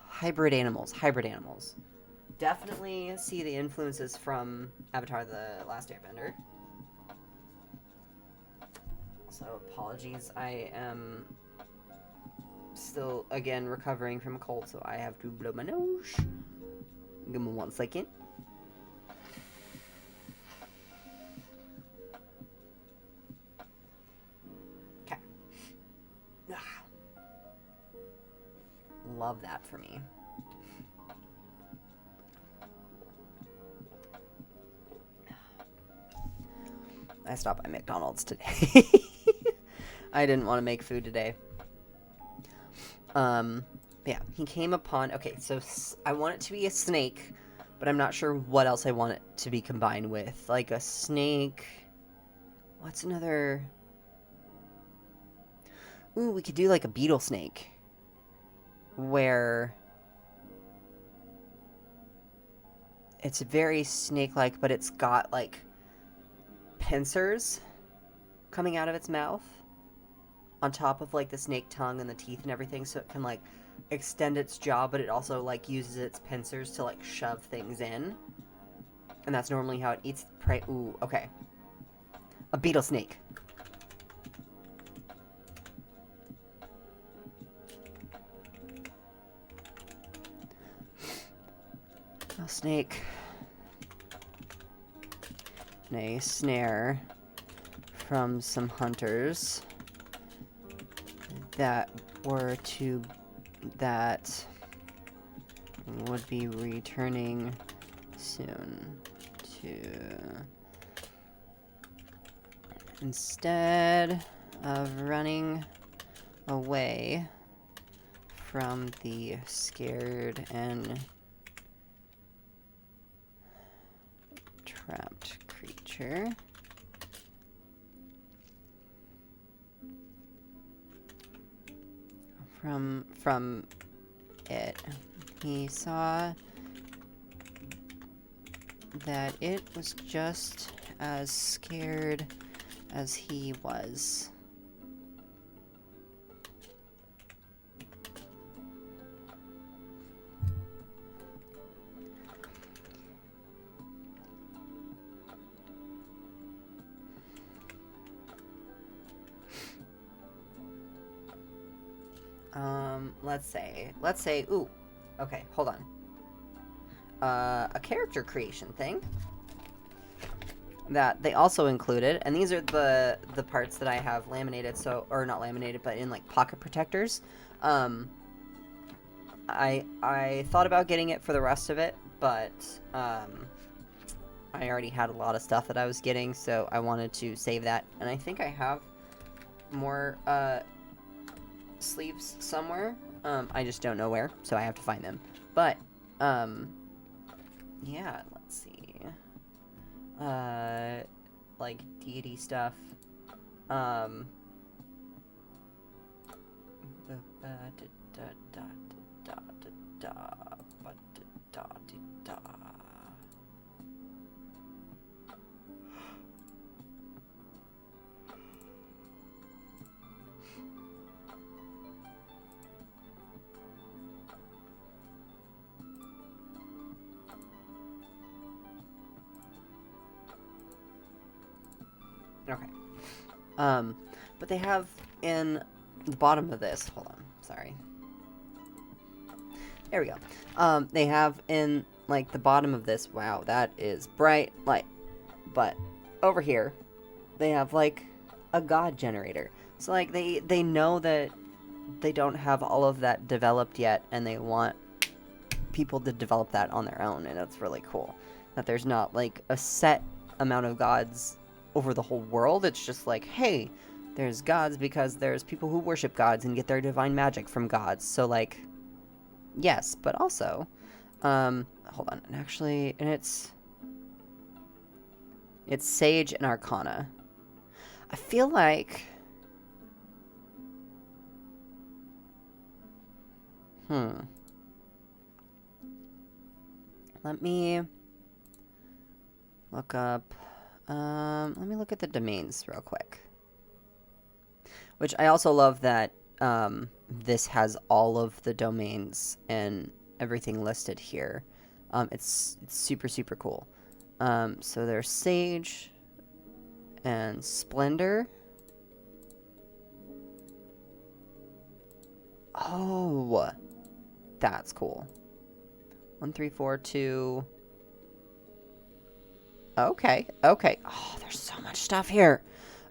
Hybrid animals. Definitely see the influences from Avatar: The Last Airbender. Also, apologies, I am still, again, recovering from a cold, so I have to blow my nose. Give me 1 second. Okay. Love that for me. I stopped by McDonald's today. I didn't want to make food today. Yeah, he came upon... Okay, so I want it to be a snake, but I'm not sure what else I want it to be combined with. Like a snake... What's another... Ooh, we could do like a beetle snake. Where... It's very snake-like, but it's got, like, pincers coming out of its mouth on top of, like, the snake tongue and the teeth and everything, so it can, like, extend its jaw, but it also, like, uses its pincers to, like, shove things in. And that's normally how it eats prey. Ooh, okay. A beetle snake. A snake. And a snare from some hunters that would be returning soon instead of running away from the scared and trapped creature, from it, he saw that it was just as scared as he was. Let's say, ooh, okay, hold on. A character creation thing that they also included, and these are the parts that I have laminated, so, or not laminated, but in, like, pocket protectors. I thought about getting it for the rest of it, but, I already had a lot of stuff that I was getting, so I wanted to save that, and I think I have more, sleeves somewhere. I just don't know where, so I have to find them. But, yeah, let's see. Like deity stuff. Um, Okay. But they have in the bottom of this, hold on, sorry. There we go. They have in, like, the bottom of this, wow, that is bright light. But over here, they have, like, a god generator. So, like, they know that they don't have all of that developed yet, and they want people to develop that on their own, and that's really cool. That there's not, like, a set amount of gods over the whole world. It's just like, hey, there's gods because there's people who worship gods and get their divine magic from gods. So, like, yes, but also, hold on, and actually, and it's Sage and Arcana. I feel like, let me look up, let me look at the domains real quick. Which I also love that this has all of the domains and everything listed here. It's super, super cool. So there's Sage and Splendor. Oh, that's cool. 1, 3, 4, 2. Okay, okay. Oh, there's so much stuff here.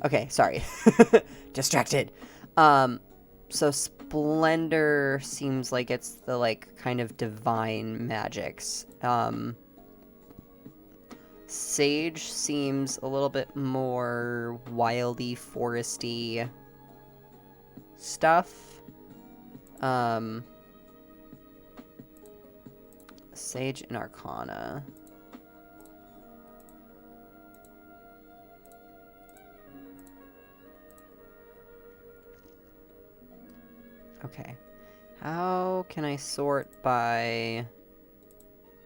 Okay, sorry. Distracted. So Splendor seems like it's the, like, kind of divine magics. Sage seems a little bit more wildy, foresty stuff. Sage and Arcana. Okay. How can I sort by...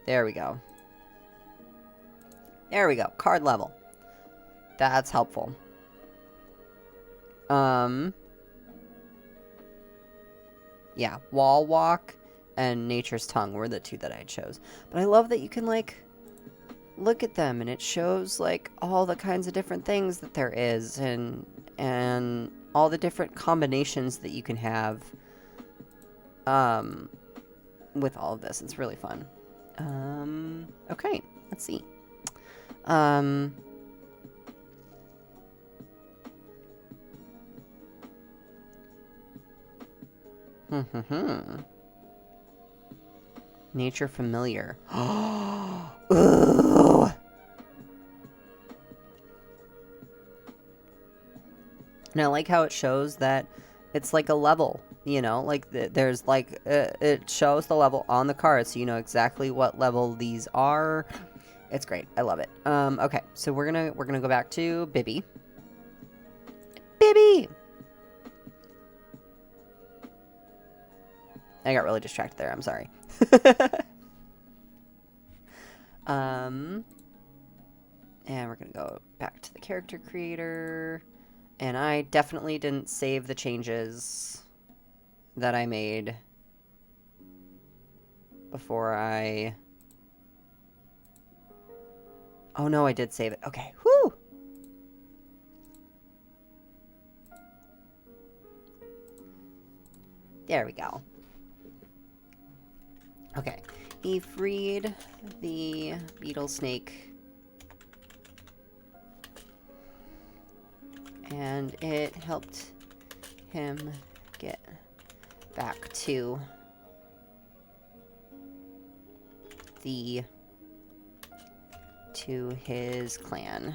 There we go. There we go. Card level. That's helpful. Yeah, Wall Walk and Nature's Tongue were the two that I chose. But I love that you can, like, look at them and it shows, like, all the kinds of different things that there is and all the different combinations that you can have with all of this. It's really fun. Okay, let's see. Nature familiar. Ooh. And I like how it shows that it's like a level, you know, like there's like, it shows the level on the card, so you know exactly what level these are. It's great. I love it. Okay, so we're gonna go back to Bibby. Bibby! I got really distracted there. I'm sorry. And we're gonna go back to the character creator. And I definitely didn't save the changes that I made before I... Oh no, I did save it. Okay, whoo! There we go. Okay, he freed the beetle snake. And it helped him get back to his clan.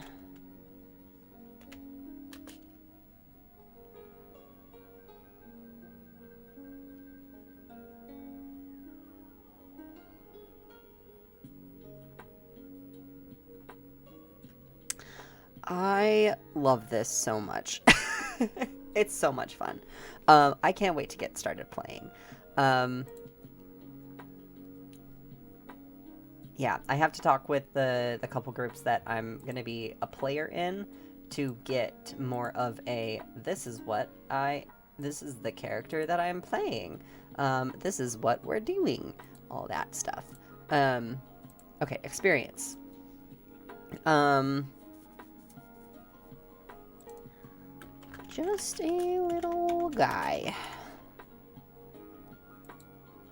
I love this so much. It's so much fun. I can't wait to get started playing. Yeah, I have to talk with the couple groups that I'm going to be a player in to get more of a, this is the character that I'm playing. This is what we're doing. All that stuff. Okay, experience. Just a little guy.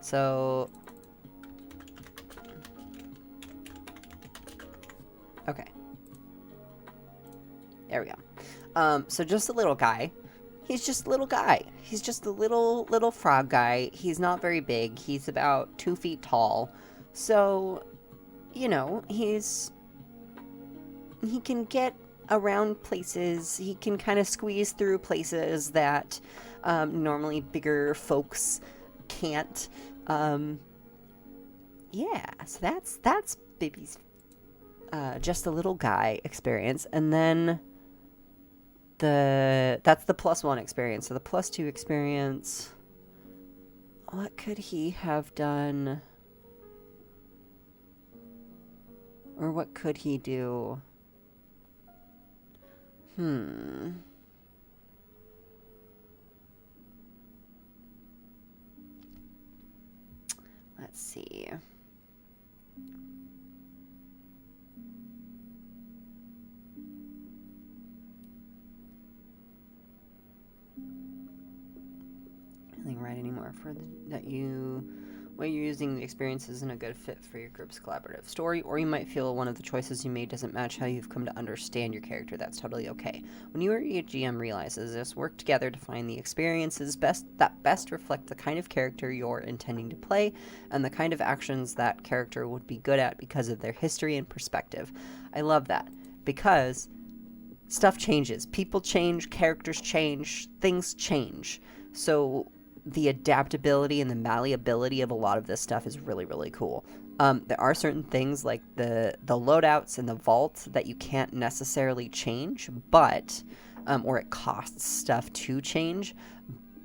So, okay. There we go. So just a little guy. He's just a little guy. He's just a little frog guy. He's not very big. He's about 2 feet tall. So, you know, he can get around places. He can kind of squeeze through places that normally bigger folks can't. Yeah, so that's Bibby's just a little guy experience. And then that's the +1 experience. So the +2 experience, what could he have done? Or what could he do? Let's see. Feeling right anymore for what you're using the experience isn't a good fit for your group's collaborative story, or you might feel one of the choices you made doesn't match how you've come to understand your character. That's totally okay. When you or your GM realizes this, work together to find the experiences that best reflect the kind of character you're intending to play and the kind of actions that character would be good at because of their history and perspective. I love that, because stuff changes. People change, characters change, things change. So the adaptability and the malleability of a lot of this stuff is really, really cool. There are certain things like the loadouts and the vault that you can't necessarily change, but or it costs stuff to change.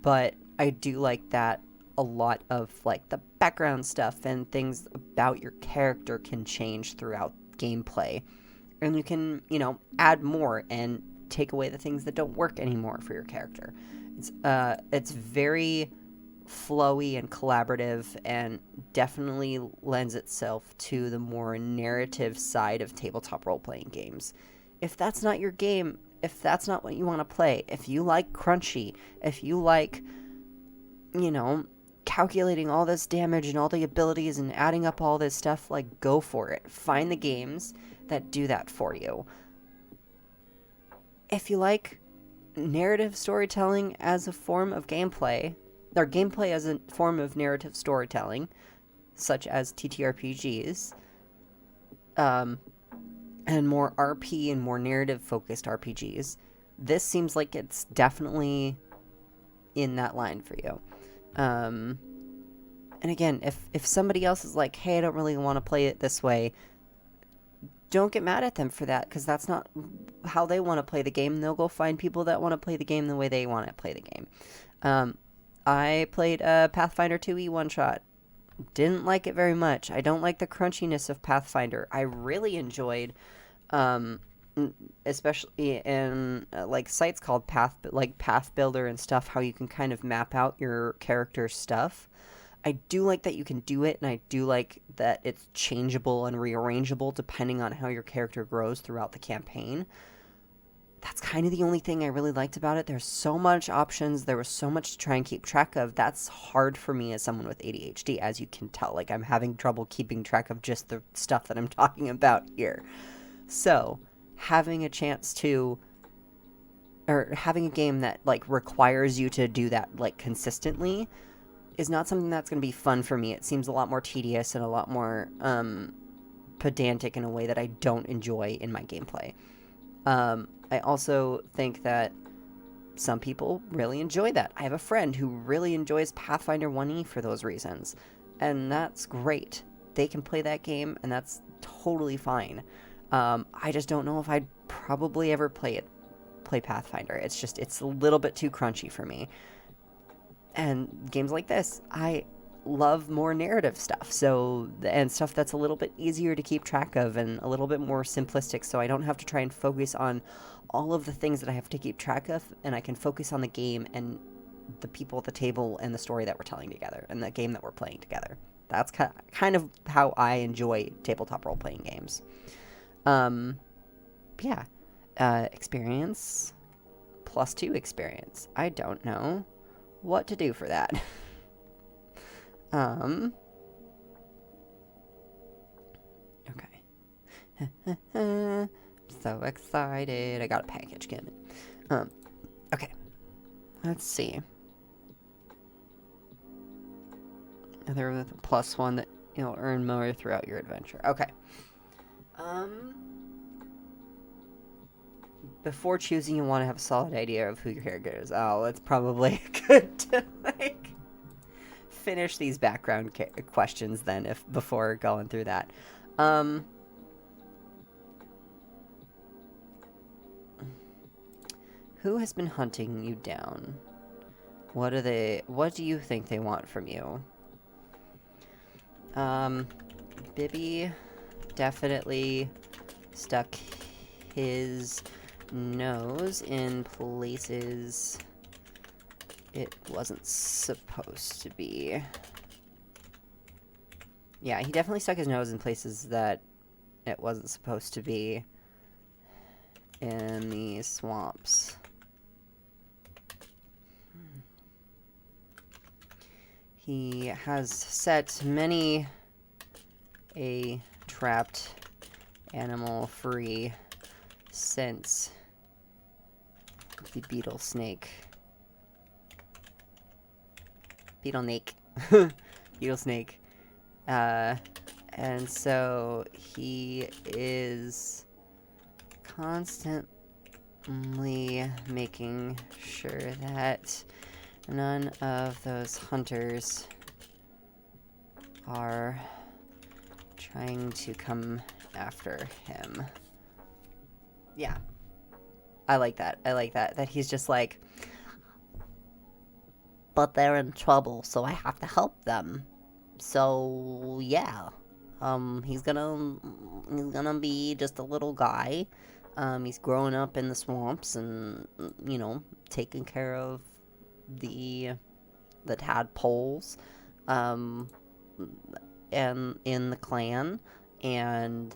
But I do like that a lot of like the background stuff and things about your character can change throughout gameplay, and you can, you know, add more and take away the things that don't work anymore for your character. It's very flowy and collaborative, and definitely lends itself to the more narrative side of tabletop role-playing games. If that's not your game, if that's not what you want to play, if you like crunchy, if you like, you know, calculating all this damage and all the abilities and adding up all this stuff, like, go for it. Find the games that do that for you. If you like narrative storytelling as a form of gameplay, or gameplay as a form of narrative storytelling, such as TTRPGs, and more RP and more narrative-focused RPGs, this seems like it's definitely in that line for you. And again, if somebody else is like, hey, I don't really want to play it this way, don't get mad at them for that, because that's not how they want to play the game. They'll go find people that want to play the game the way they want to play the game. I played a Pathfinder 2e one-shot. Didn't like it very much. I don't like the crunchiness of Pathfinder. I really enjoyed, especially in like sites called Path Builder and stuff, how you can kind of map out your character's stuff. I do like that you can do it, and I do like that it's changeable and rearrangeable depending on how your character grows throughout the campaign. That's kind of the only thing I really liked about it. There's so much options. There was so much to try and keep track of. That's hard for me as someone with ADHD, as you can tell. Like, I'm having trouble keeping track of just the stuff that I'm talking about here. So, having a chance to, or having a game that, like, requires you to do that, like, consistently is not something that's going to be fun for me. It seems a lot more tedious and a lot more pedantic in a way that I don't enjoy in my gameplay. I also think that some people really enjoy that. I have a friend who really enjoys Pathfinder 1e for those reasons, and that's great. They can play that game, and that's totally fine. I just don't know if I'd probably ever play Pathfinder. It's a little bit too crunchy for me. And games like this, I love more narrative stuff. And stuff that's a little bit easier to keep track of and a little bit more simplistic, so I don't have to try and focus on all of the things that I have to keep track of, and I can focus on the game and the people at the table and the story that we're telling together and the game that we're playing together. That's kind of how I enjoy tabletop role-playing games. Um, yeah. Experience +2 experience. I don't know what to do for that. Okay. So excited. I got a package coming. Okay. Let's see. There was a +1 that you'll earn more throughout your adventure. Okay. Before choosing, you want to have a solid idea of who your character is. Oh, it's probably good to, like, finish these background questions then, before going through that. Who has been hunting you down? What do you think they want from you? Bibby definitely stuck his nose in places it wasn't supposed to be. Yeah, he definitely stuck his nose in places that it wasn't supposed to be in the swamps. He has set many a trapped animal free since the beetle snake. Beetle snake. And so he is constantly making sure that none of those hunters are trying to come after him. Yeah. I like that. That he's just like, But they're in trouble, so I have to help them. So, yeah. He's gonna be just a little guy. He's growing up in the swamps and, taking care of the tadpoles, and in the clan, and,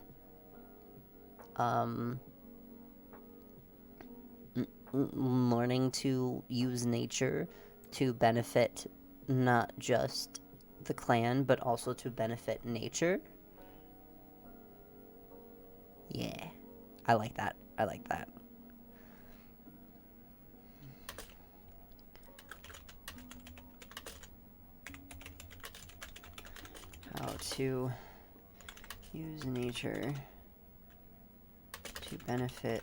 learning to use nature to benefit not just the clan, but also to benefit nature. Yeah. I like that. how to use nature to benefit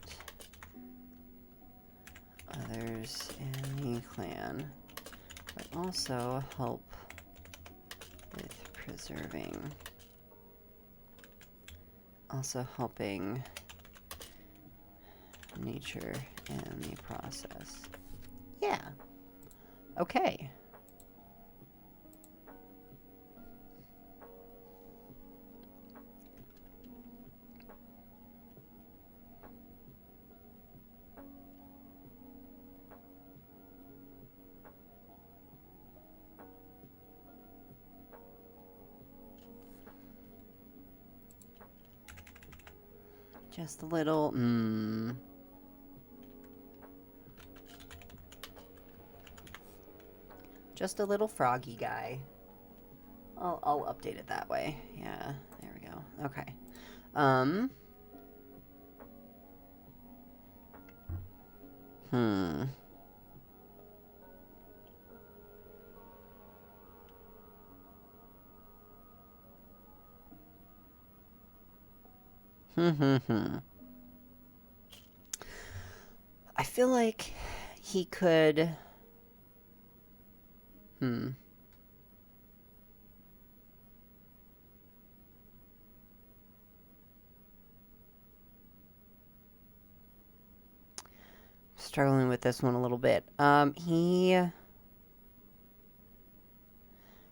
others in the clan, but also help with preserving. Also helping nature in the process. Yeah. Okay. Just a little, Just a little froggy guy. I'll update it that way. Yeah, there we go. Okay. I feel like he could... struggling with this one a little bit.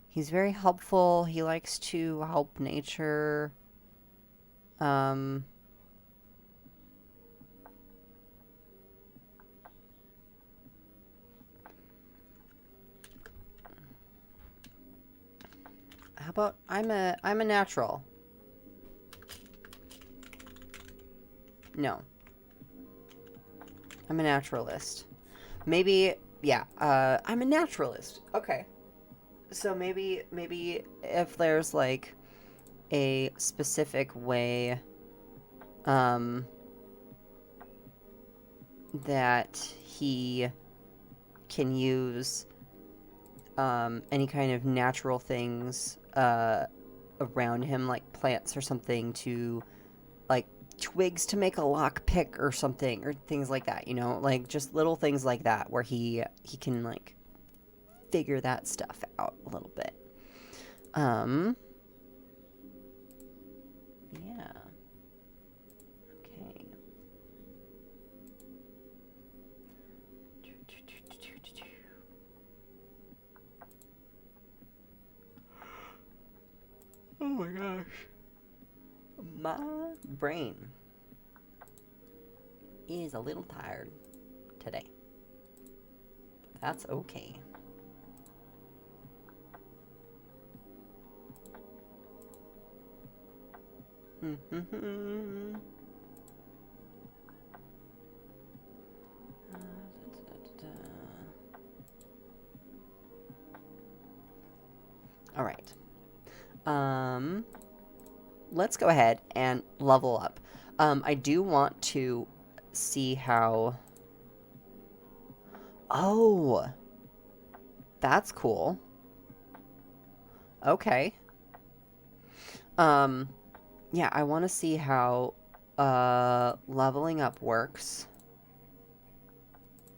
He's very helpful. He likes to help nature. How about I'm a natural. No. I'm a naturalist. Maybe, yeah, I'm a naturalist. Okay. So maybe if there's like a specific way um that he can use any kind of natural things around him, like plants or something, to like twigs to make a lock pick or something, or things like that, you know, like just little things like that where he can like figure that stuff out a little bit. Yeah. Okay. Oh my gosh. My brain is a little tired today. That's okay. All right. Let's go ahead and level up. I do want to see how... Oh, that's cool. Okay. Yeah, I want to see how leveling up works.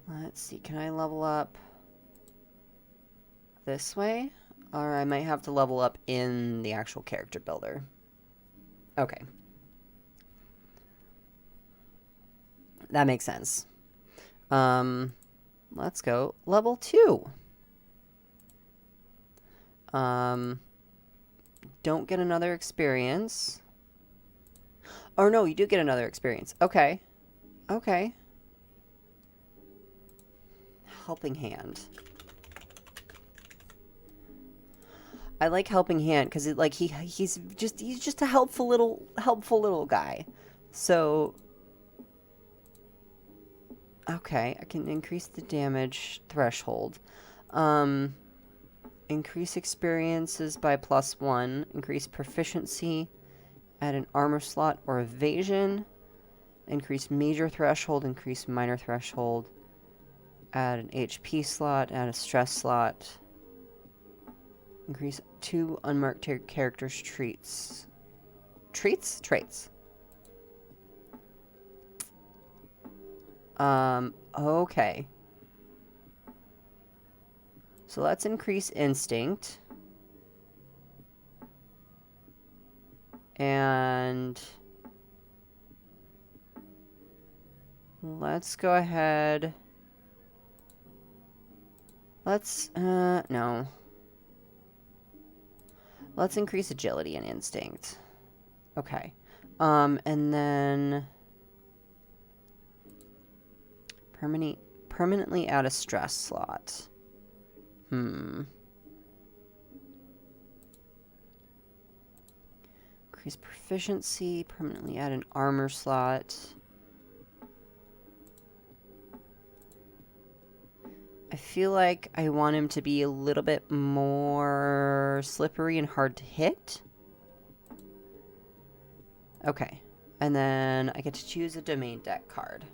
Let's see, can I level up this way? Or I might have to level up in the actual character builder. Okay. That makes sense. Let's go level 2. Don't get another experience. Or no, you do get another experience. Okay. Okay. Helping Hand. I like Helping Hand because it like he's just a helpful little guy. So okay, I can increase the damage threshold. Increase experiences by +1. Increase proficiency. Add an armor slot or evasion. Increase major threshold. Increase minor threshold. Add an HP slot. Add a stress slot. Increase 2 unmarked characters' traits. Traits. Okay. So let's increase instinct. And let's go ahead. No. Let's increase agility and instinct. Okay. And then permanently add a stress slot. Increase proficiency, permanently add an armor slot. I feel like I want him to be a little bit more slippery and hard to hit. Okay. And then I get to choose a domain deck card.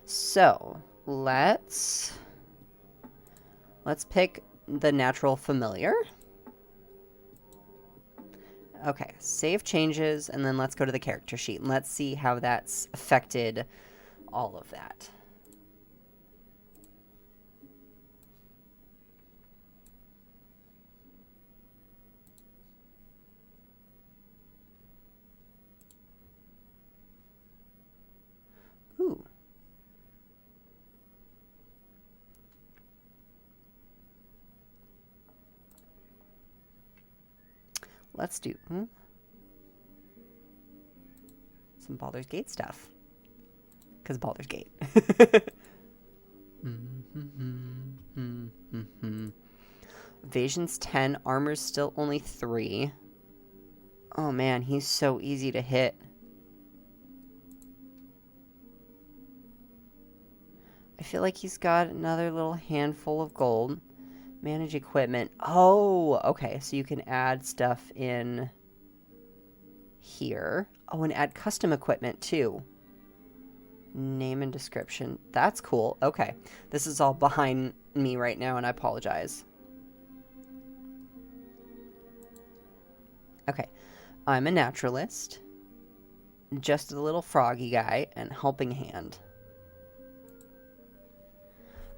So, let's pick the Natural Familiar. Okay, save changes, and then let's go to the character sheet, and let's see how that's affected all of that. Ooh. let's do some Baldur's Gate stuff. Because Baldur's Gate. Evasion's 10, armor's still only 3. Oh man, he's so easy to hit. I feel like he's got another little handful of gold. Manage equipment. Oh, okay. So you can add stuff in here. Oh, and add custom equipment too. Name and description. That's cool. Okay. This is all behind me right now, and I apologize. Okay. I'm a naturalist. Just a little froggy guy and helping hand.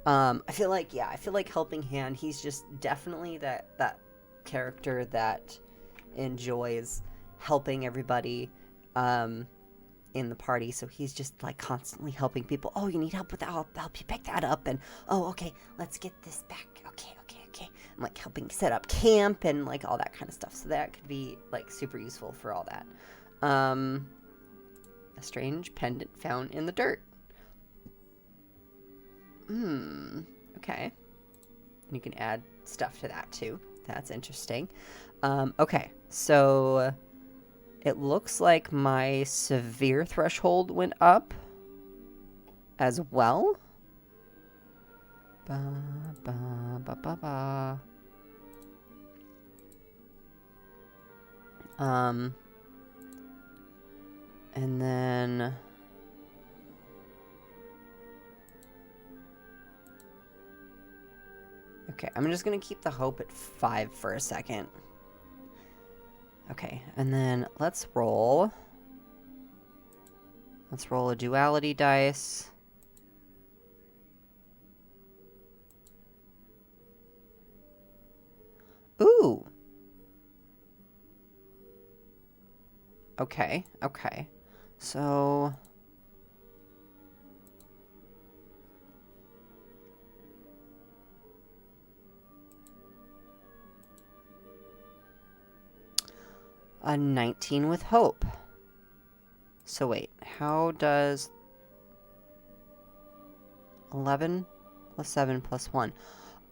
I feel like helping hand, he's just definitely that character that enjoys helping everybody in the party. So he's just like constantly helping people. Oh, you need help with that? I'll help you pick that up. And oh, okay, let's get this back. Okay. I'm like helping set up camp and like all that kind of stuff. So that could be like super useful for all that. A strange pendant found in the dirt. Okay. You can add stuff to that too. That's interesting. Okay, so it looks like my severe threshold went up as well. And then okay, I'm just gonna keep the hope at 5 for a second. Okay, and then let's roll. Let's roll a duality dice. Ooh. Okay. So a 19 with hope. So wait, how does 11 plus 7 plus 1?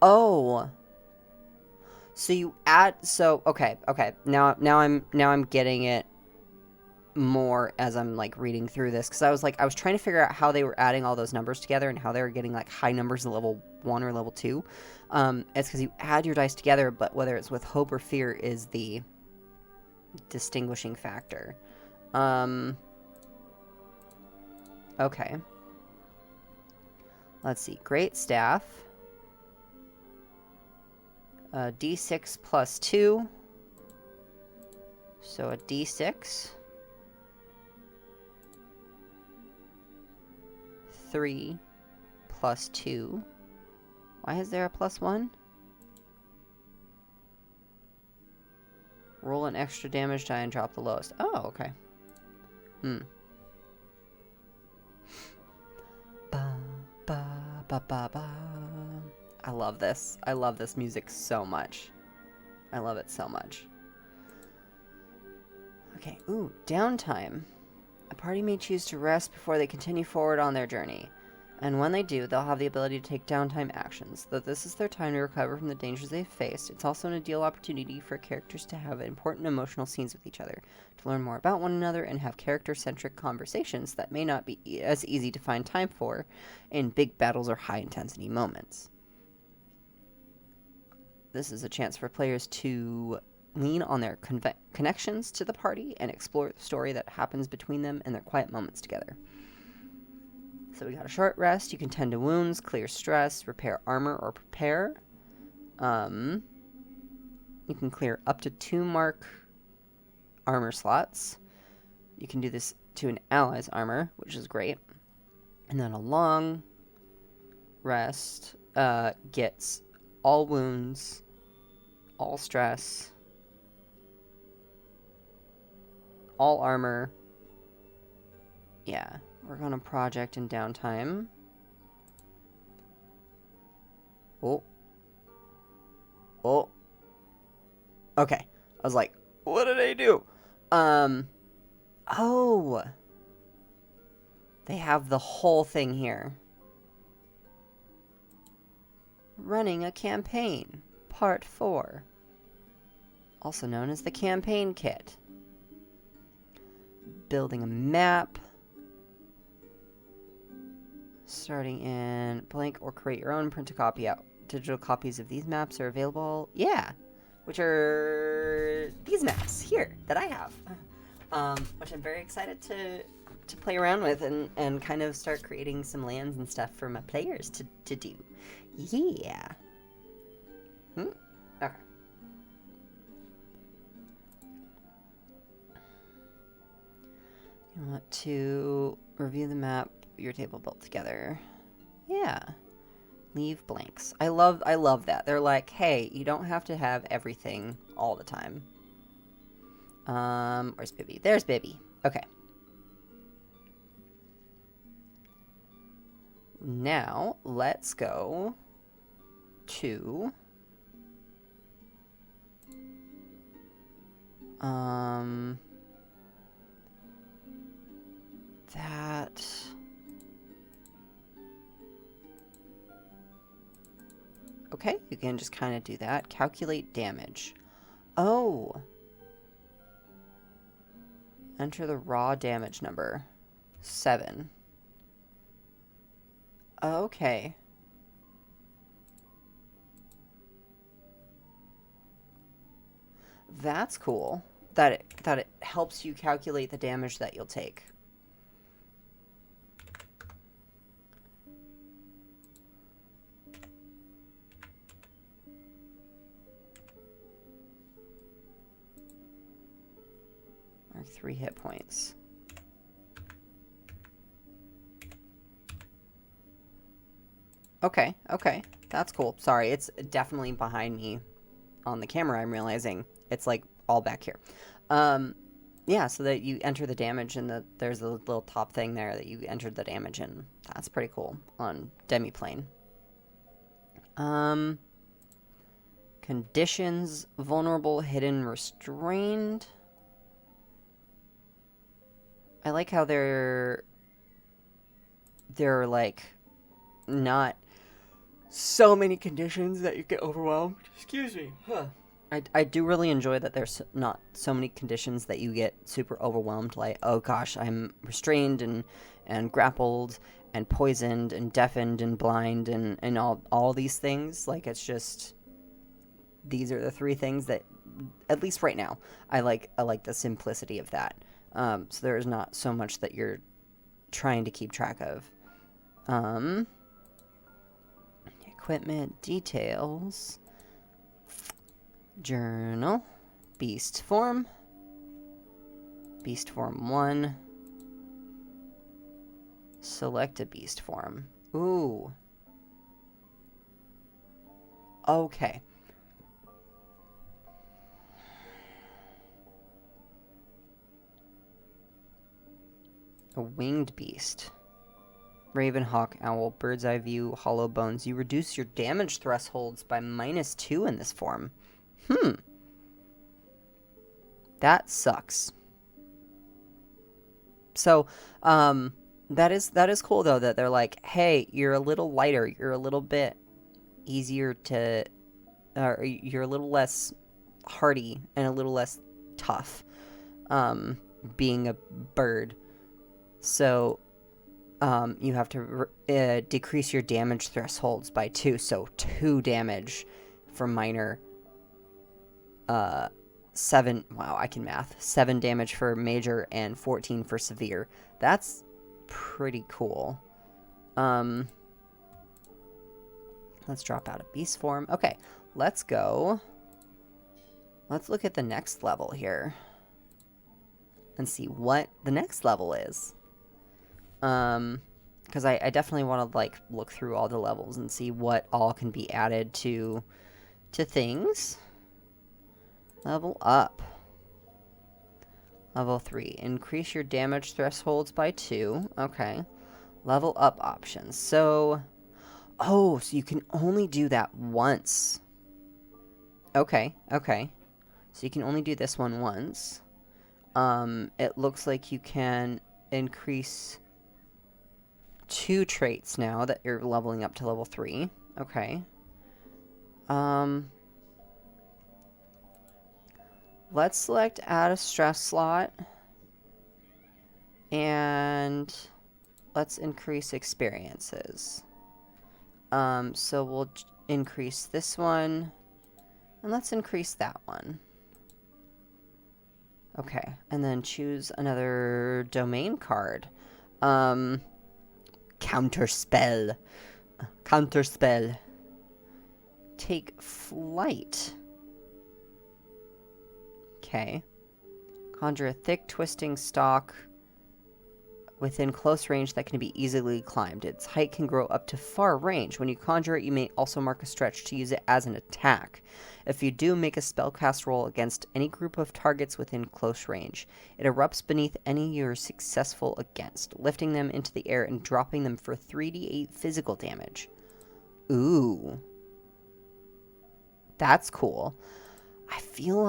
Oh. So you add okay. Now I'm getting it more as I'm like reading through this, cuz I was trying to figure out how they were adding all those numbers together and how they were getting like high numbers at level 1 or level 2. It's cuz you add your dice together, but whether it's with hope or fear is the distinguishing factor. Okay. Let's see. Great staff. D6 plus 2. So a D6. 3 plus 2. Why is there a plus 1? Roll an extra damage die and drop the lowest. Oh, okay. I love this. I love this music so much. I love it so much. Okay, ooh, downtime. A party may choose to rest before they continue forward on their journey. And when they do, they'll have the ability to take downtime actions. Though this is their time to recover from the dangers they've faced, it's also an ideal opportunity for characters to have important emotional scenes with each other, to learn more about one another, and have character-centric conversations that may not be as easy to find time for in big battles or high-intensity moments. This is a chance for players to lean on their connections to the party and explore the story that happens between them and their quiet moments together. So we got a short rest. You can tend to wounds, clear stress, repair armor, or prepare. You can clear up to 2 mark armor slots. You can do this to an ally's armor, which is great. And then a long rest gets all wounds, all stress, all armor. Yeah. Work on a project in downtime. Oh. Okay. I was like, What did I do? Oh. They have the whole thing here. Running a campaign, part 4. Also known as the campaign kit. Building a map. Starting in blank or create your own, print a copy out. Digital copies of these maps are available. Yeah. Which are these maps here that I have. Which I'm very excited to play around with and kind of start creating some lands and stuff for my players to do. Yeah. Okay. You want to review the map your table built together. Yeah. Leave blanks. I love that. They're like, hey, you don't have to have everything all the time. Where's Bibby? There's Bibby. Okay. Now, let's go to that okay, you can just kind of do that. Calculate damage. Oh. Enter the raw damage number. 7. Okay. That's cool. That it helps you calculate the damage that you'll take. Mark 3 hit points. Okay, okay. That's cool. Sorry, it's definitely behind me on the camera, I'm realizing. It's like all back here. Yeah, so that you enter the damage and there's a little top thing there that you entered the damage in. That's pretty cool on Demiplane. Conditions, vulnerable, hidden, restrained. I like how they're like not so many conditions that you get overwhelmed. Excuse me. Huh. I do really enjoy that there's not so many conditions that you get super overwhelmed, like, oh gosh, I'm restrained and grappled and poisoned and deafened and blind and all these things. Like, it's just, these are the 3 things that, at least right now, I like the simplicity of that. So there is not so much that you're trying to keep track of. Equipment, details, journal, beast form 1, select a beast form. Ooh. Okay. A winged beast. Raven, hawk, owl, bird's eye view, hollow bones. You reduce your damage thresholds by -2 in this form. That sucks. So, that is cool though, that they're like, hey, you're a little lighter, you're a little bit easier to, or you're a little less hardy and a little less tough, being a bird. So, you have to decrease your damage thresholds by 2, so 2 damage for minor, 7, wow, I can math, 7 damage for major and 14 for severe. That's pretty cool. Let's drop out of beast form. Okay, let's go. Let's look at the next level here and see what the next level is. Because I definitely want to, like, look through all the levels and see what all can be added to things. Level up. Level 3. Increase your damage thresholds by 2. Okay. Level up options. So, oh, so you can only do that once. Okay, okay. So you can only do this one once. It looks like you can increase 2 traits now that you're leveling up to level 3. Okay. Let's select add a stress slot. And let's increase experiences. So we'll increase this one. And let's increase that one. Okay, and then choose another domain card. Counterspell. Counterspell. Take flight. Okay. Conjure a thick, twisting stalk within close range that can be easily climbed. Its height can grow up to far range. When you conjure it, you may also mark a stretch to use it as an attack. If you do, make a spellcast roll against any group of targets within close range. It erupts beneath any you're successful against, lifting them into the air and dropping them for 3d8 physical damage. Ooh. That's cool. I feel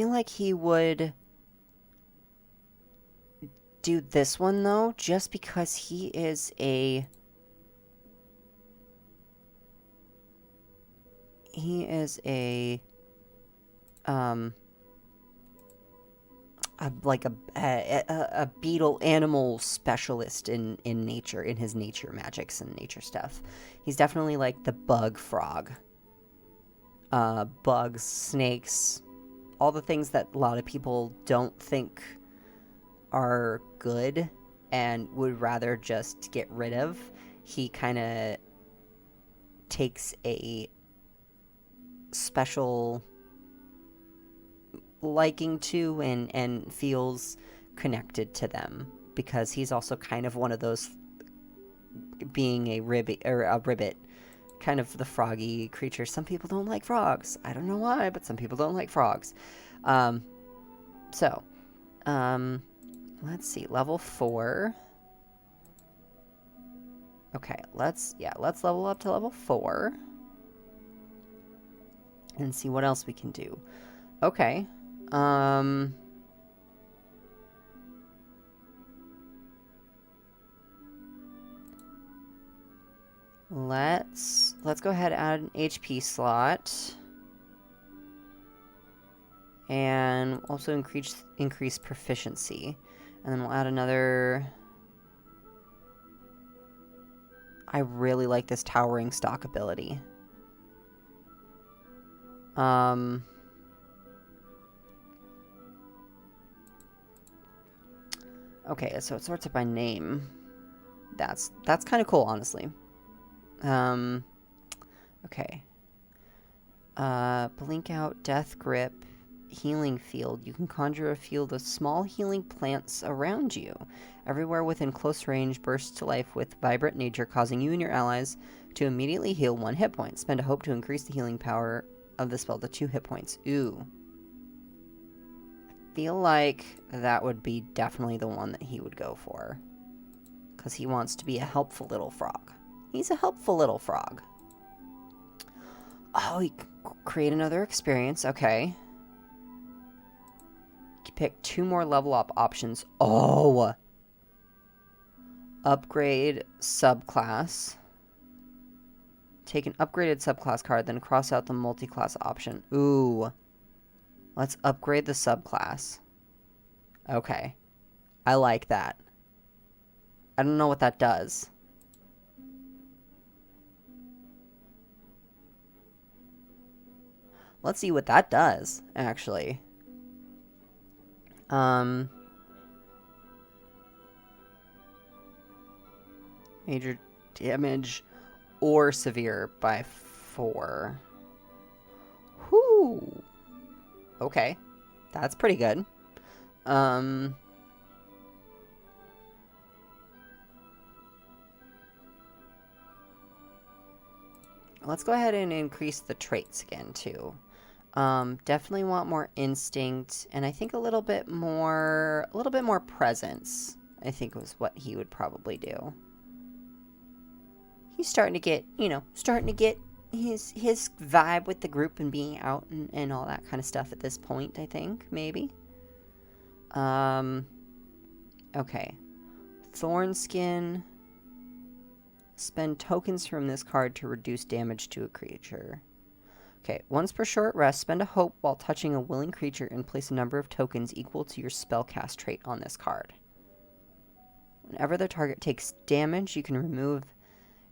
like he would do this one, though, just because he is a beetle animal specialist in nature, in his nature magics and nature stuff. He's definitely like the bug frog. Bugs, snakes, all the things that a lot of people don't think are good and would rather just get rid of. He kind of takes a special liking to and feels connected to them, because he's also kind of one of those, being a ribbit, kind of the froggy creature. Some people don't like frogs. I don't know why, but some people don't like frogs. Let's see, level 4. Okay, let's level up to level 4 and see what else we can do. Okay. Let's go ahead and add an HP slot. And also increase proficiency. And then we'll add another. I really like this towering stock ability. Okay, so it sorts it by name. That's kind of cool, honestly. Okay. Blink out, death grip, healing field. You can conjure a field of small healing plants around you. Everywhere within close range bursts to life with vibrant nature, causing you and your allies to immediately heal 1 hit point. Spend a hope to increase the healing power of the spell to 2 hit points. Ooh. I feel like that would be definitely the one that he would go for, because he wants to be a helpful little frog. He's a helpful little frog. Oh, he can create another experience. Okay. You can pick 2 more level up options. Oh! Upgrade subclass. Take an upgraded subclass card, then cross out the multi-class option. Ooh. Let's upgrade the subclass. Okay. I like that. I don't know what that does. Let's see what that does, actually. Major damage or severe by 4. Whoo! Okay. That's pretty good. Let's go ahead and increase the traits again, too. Definitely want more instinct, and I think a little bit more presence, I think was what he would probably do. He's starting to get his vibe with the group and being out and all that kind of stuff at this point, I think, maybe. Okay. Thornskin. Spend tokens from this card to reduce damage to a creature. Okay, once per short rest, spend a hope while touching a willing creature and place a number of tokens equal to your spellcast trait on this card. Whenever the target takes damage, you can remove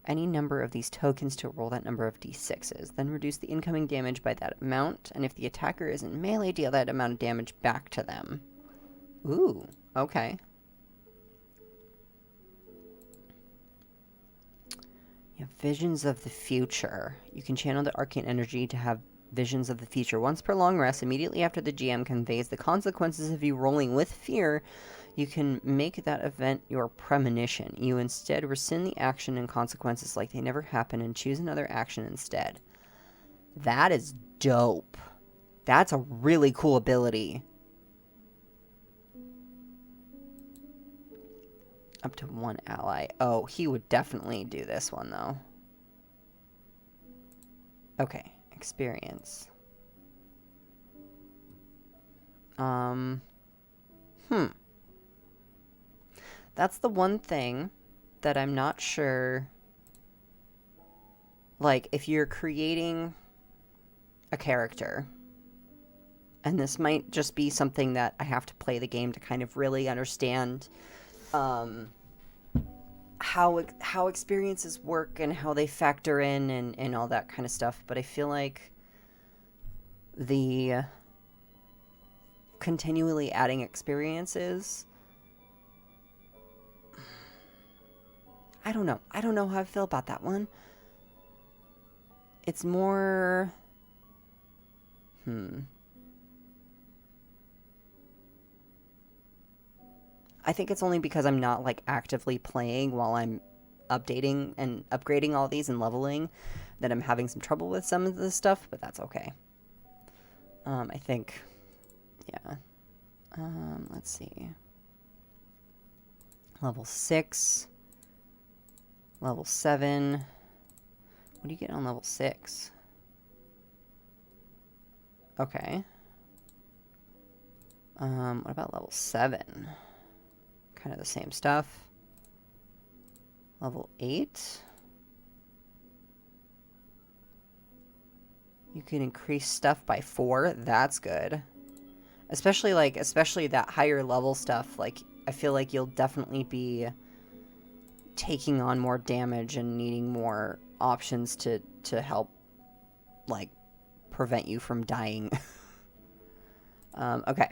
any number of these tokens to roll that number of d6s. Then reduce the incoming damage by that amount, and if the attacker is in melee, deal that amount of damage back to them. Ooh, okay. You have visions of the future. You can channel the arcane energy to have visions of the future. Once per long rest, immediately after the GM conveys the consequences of you rolling with fear, you can make that event your premonition. You instead rescind the action and consequences like they never happen and choose another action instead. That is dope. That's a really cool ability. Up to one ally. Oh, he would definitely do this one, though. Okay, experience. That's the one thing that I'm not sure. Like, if you're creating a character, and this might just be something that I have to play the game to kind of really understand how experiences work and how they factor in and all that kind of stuff. But I feel like the continually adding experiences, I don't know. I don't know how I feel about that one. It's more... I think it's only because I'm not, like, actively playing while I'm updating and upgrading all these and leveling that I'm having some trouble with some of this stuff, but that's okay. I think... Yeah. Let's see. Level 6. Level 7. What do you get on level 6? Okay. What about level 7? Kind of the same stuff. Level 8. You can increase stuff by 4. That's good. Especially that higher level stuff. Like, I feel like you'll definitely be taking on more damage and needing more options to help, like, prevent you from dying. Okay.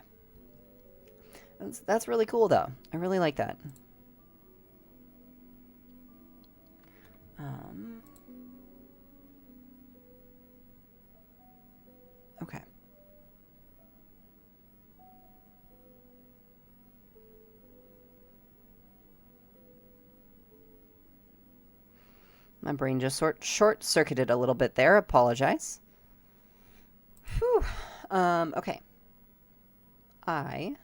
That's really cool, though. I really like that. Okay. My brain just short-circuited a little bit there. Apologize. Whew. Okay. I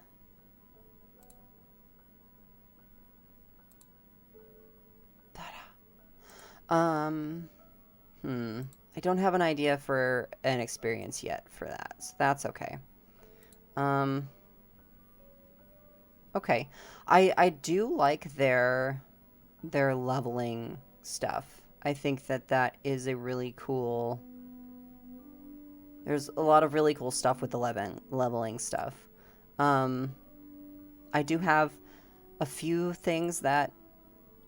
don't have an idea for an experience yet for that, so that's okay. Okay. I do like their leveling stuff. I think that is a really cool... There's a lot of really cool stuff with the leveling stuff. I do have a few things that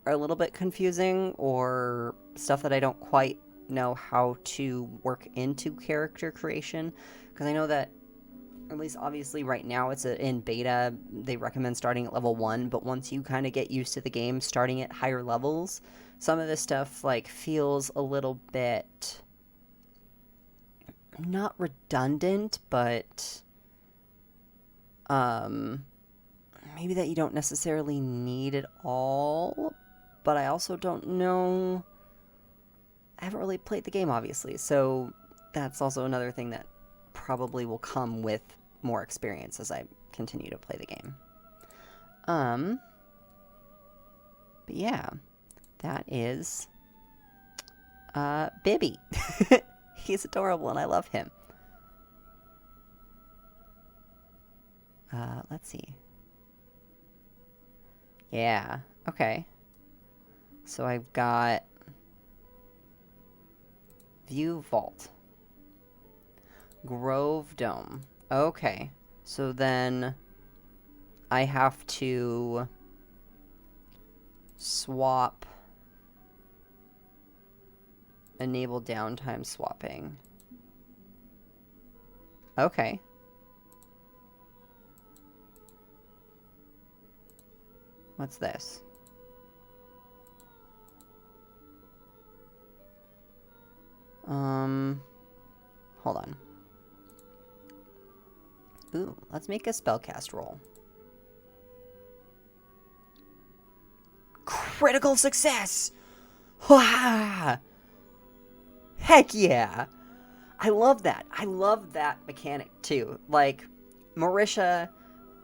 are a little bit confusing or stuff that I don't quite know how to work into character creation, because I know that, at least obviously right now it's in beta, they recommend starting at level 1, but once you kind of get used to the game starting at higher levels, some of this stuff like feels a little bit not redundant, but maybe that you don't necessarily need it all. But I also don't know. I haven't really played the game, obviously, so that's also another thing that probably will come with more experience as I continue to play the game. But yeah, that is Bibby. He's adorable and I love him. Let's see. Yeah, okay. So I've got View Vault. Grove Dome. Okay. So then I have to swap, enable downtime swapping. Okay. What's this? Hold on. Ooh, let's make a spellcast roll. Critical success! Heck yeah! I love that. I love that mechanic too. Like, Marisha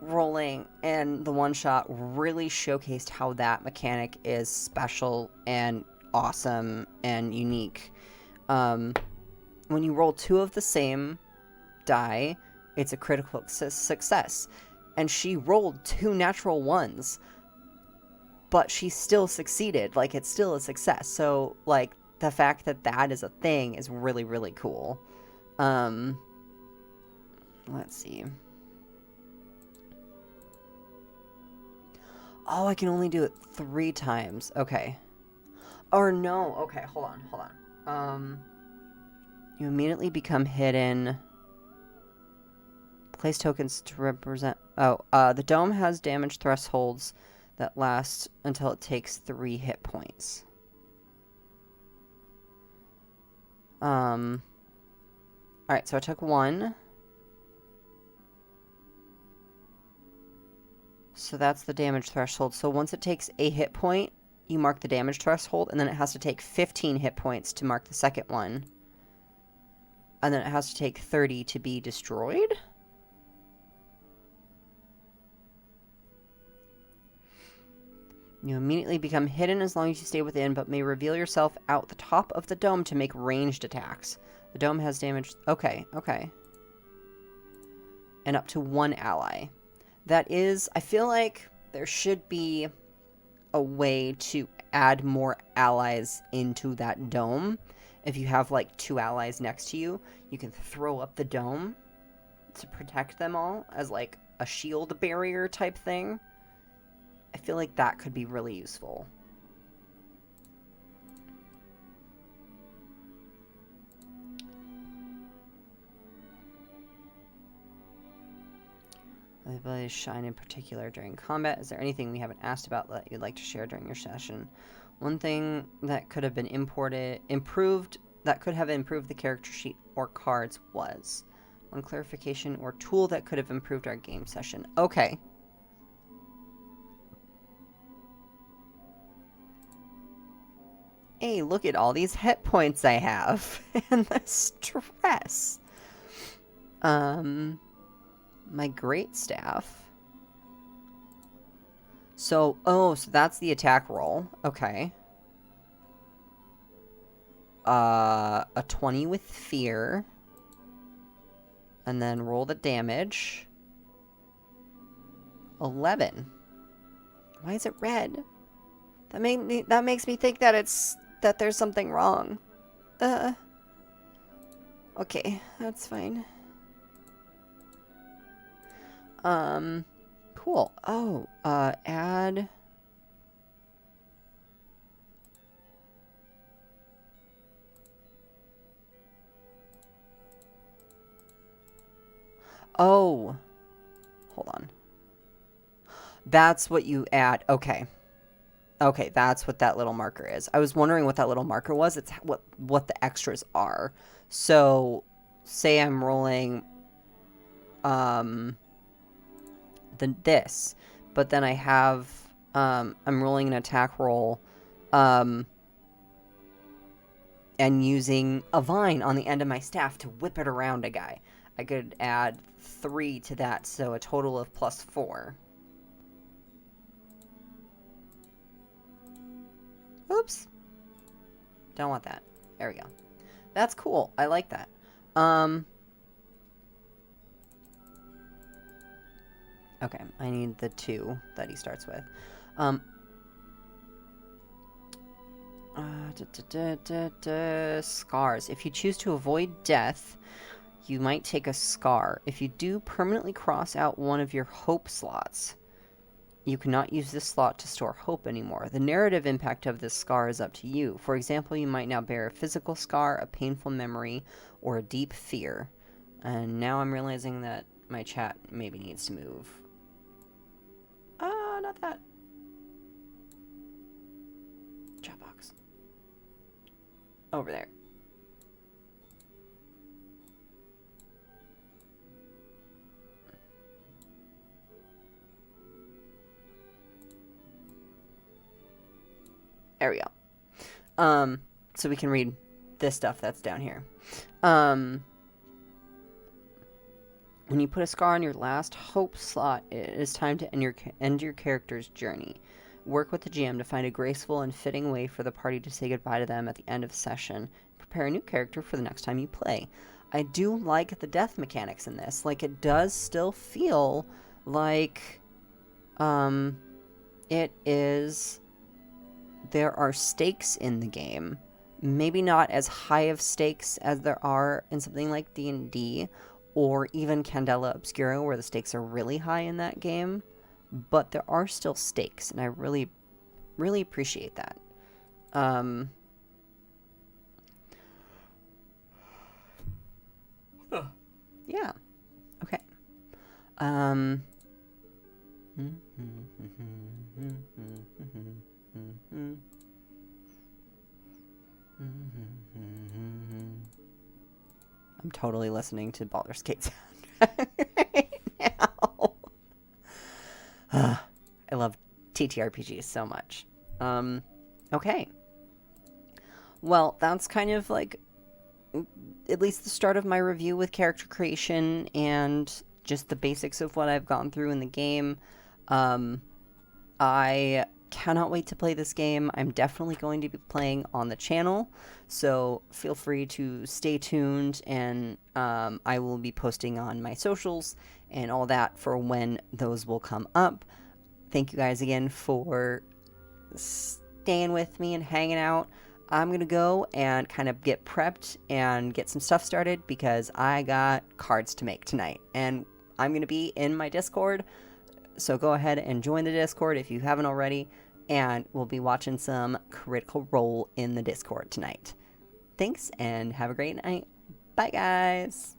rolling and the one shot really showcased how that mechanic is special and awesome and unique. When you roll 2 of the same die, it's a critical success. And she rolled 2 natural ones, but she still succeeded. Like, it's still a success. So, like, the fact that that is a thing is really, really cool. Let's see. Oh, I can only do it 3 times. Okay. Or no. Okay, hold on. You immediately become hidden. Place tokens to represent... Oh, the dome has damage thresholds that last until it takes 3 hit points. Alright, so I took 1. So that's the damage threshold. So once it takes a hit point, you mark the damage threshold, and then it has to take 15 hit points to mark the second one. And then it has to take 30 to be destroyed? You immediately become hidden as long as you stay within, but may reveal yourself out the top of the dome to make ranged attacks. The dome has damage... Okay. And up to 1 ally. That is... I feel like there should be a way to add more allies into that dome. If you have, like, 2 allies next to you, you can throw up the dome to protect them all as, like, a shield barrier type thing. I feel like that could be really useful. The ability to shine in particular during combat. Is there anything we haven't asked about that you'd like to share during your session? One thing that could have been improved the character sheet or cards was. One clarification or tool that could have improved our game session. Okay. Hey, look at all these hit points I have. And the stress. My great staff. So, so that's the attack roll. Okay. A 20 with fear. And then roll the damage. 11. Why is it red? That makes me think that there's something wrong. Okay, that's fine. Cool. Oh, add... Oh. Hold on. That's what you add. Okay. Okay, that's what that little marker is. I was wondering what that little marker was. It's what the extras are. So, say I'm rolling this, but then I have I'm rolling an attack roll and using a vine on the end of my staff to whip it around a guy. I could add 3 to that, so a total of +4. Oops. Don't want that. There we go. That's cool. I like that. Okay, I need the 2 that he starts with. Scars. If you choose to avoid death, you might take a scar. If you do, permanently cross out one of your hope slots. You cannot use this slot to store hope anymore. The narrative impact of this scar is up to you. For example, you might now bear a physical scar, a painful memory, or a deep fear. And now I'm realizing that my chat maybe needs to move. Not that. Chat box. Over there. There we go. So we can read this stuff that's down here. When you put a scar on your last hope slot, it is time to end your character's journey. Work with the GM to find a graceful and fitting way for the party to say goodbye to them at the end of the session. Prepare a new character for the next time you play. I do like the death mechanics in this. Like, it does still feel like it is... There are stakes in the game. Maybe not as high of stakes as there are in something like D&D or even Candela Obscura, where the stakes are really high in that game. But there are still stakes, and I really, really appreciate that. Yeah. Okay. I'm totally listening to Baldur's Gate soundtrack right now. I love TTRPGs so much. Okay. Well, that's kind of like at least the start of my review with character creation and just the basics of what I've gone through in the game. I cannot wait to play this game. I'm definitely going to be playing on the channel, so feel free to stay tuned, and I will be posting on my socials and all that for when those will come up. Thank you guys again for staying with me and hanging out. I'm going to go and kind of get prepped and get some stuff started because I got cards to make tonight, and I'm going to be in my Discord. So go ahead and join the Discord if you haven't already, and we'll be watching some Critical Role in the Discord tonight. Thanks, and have a great night. Bye, guys!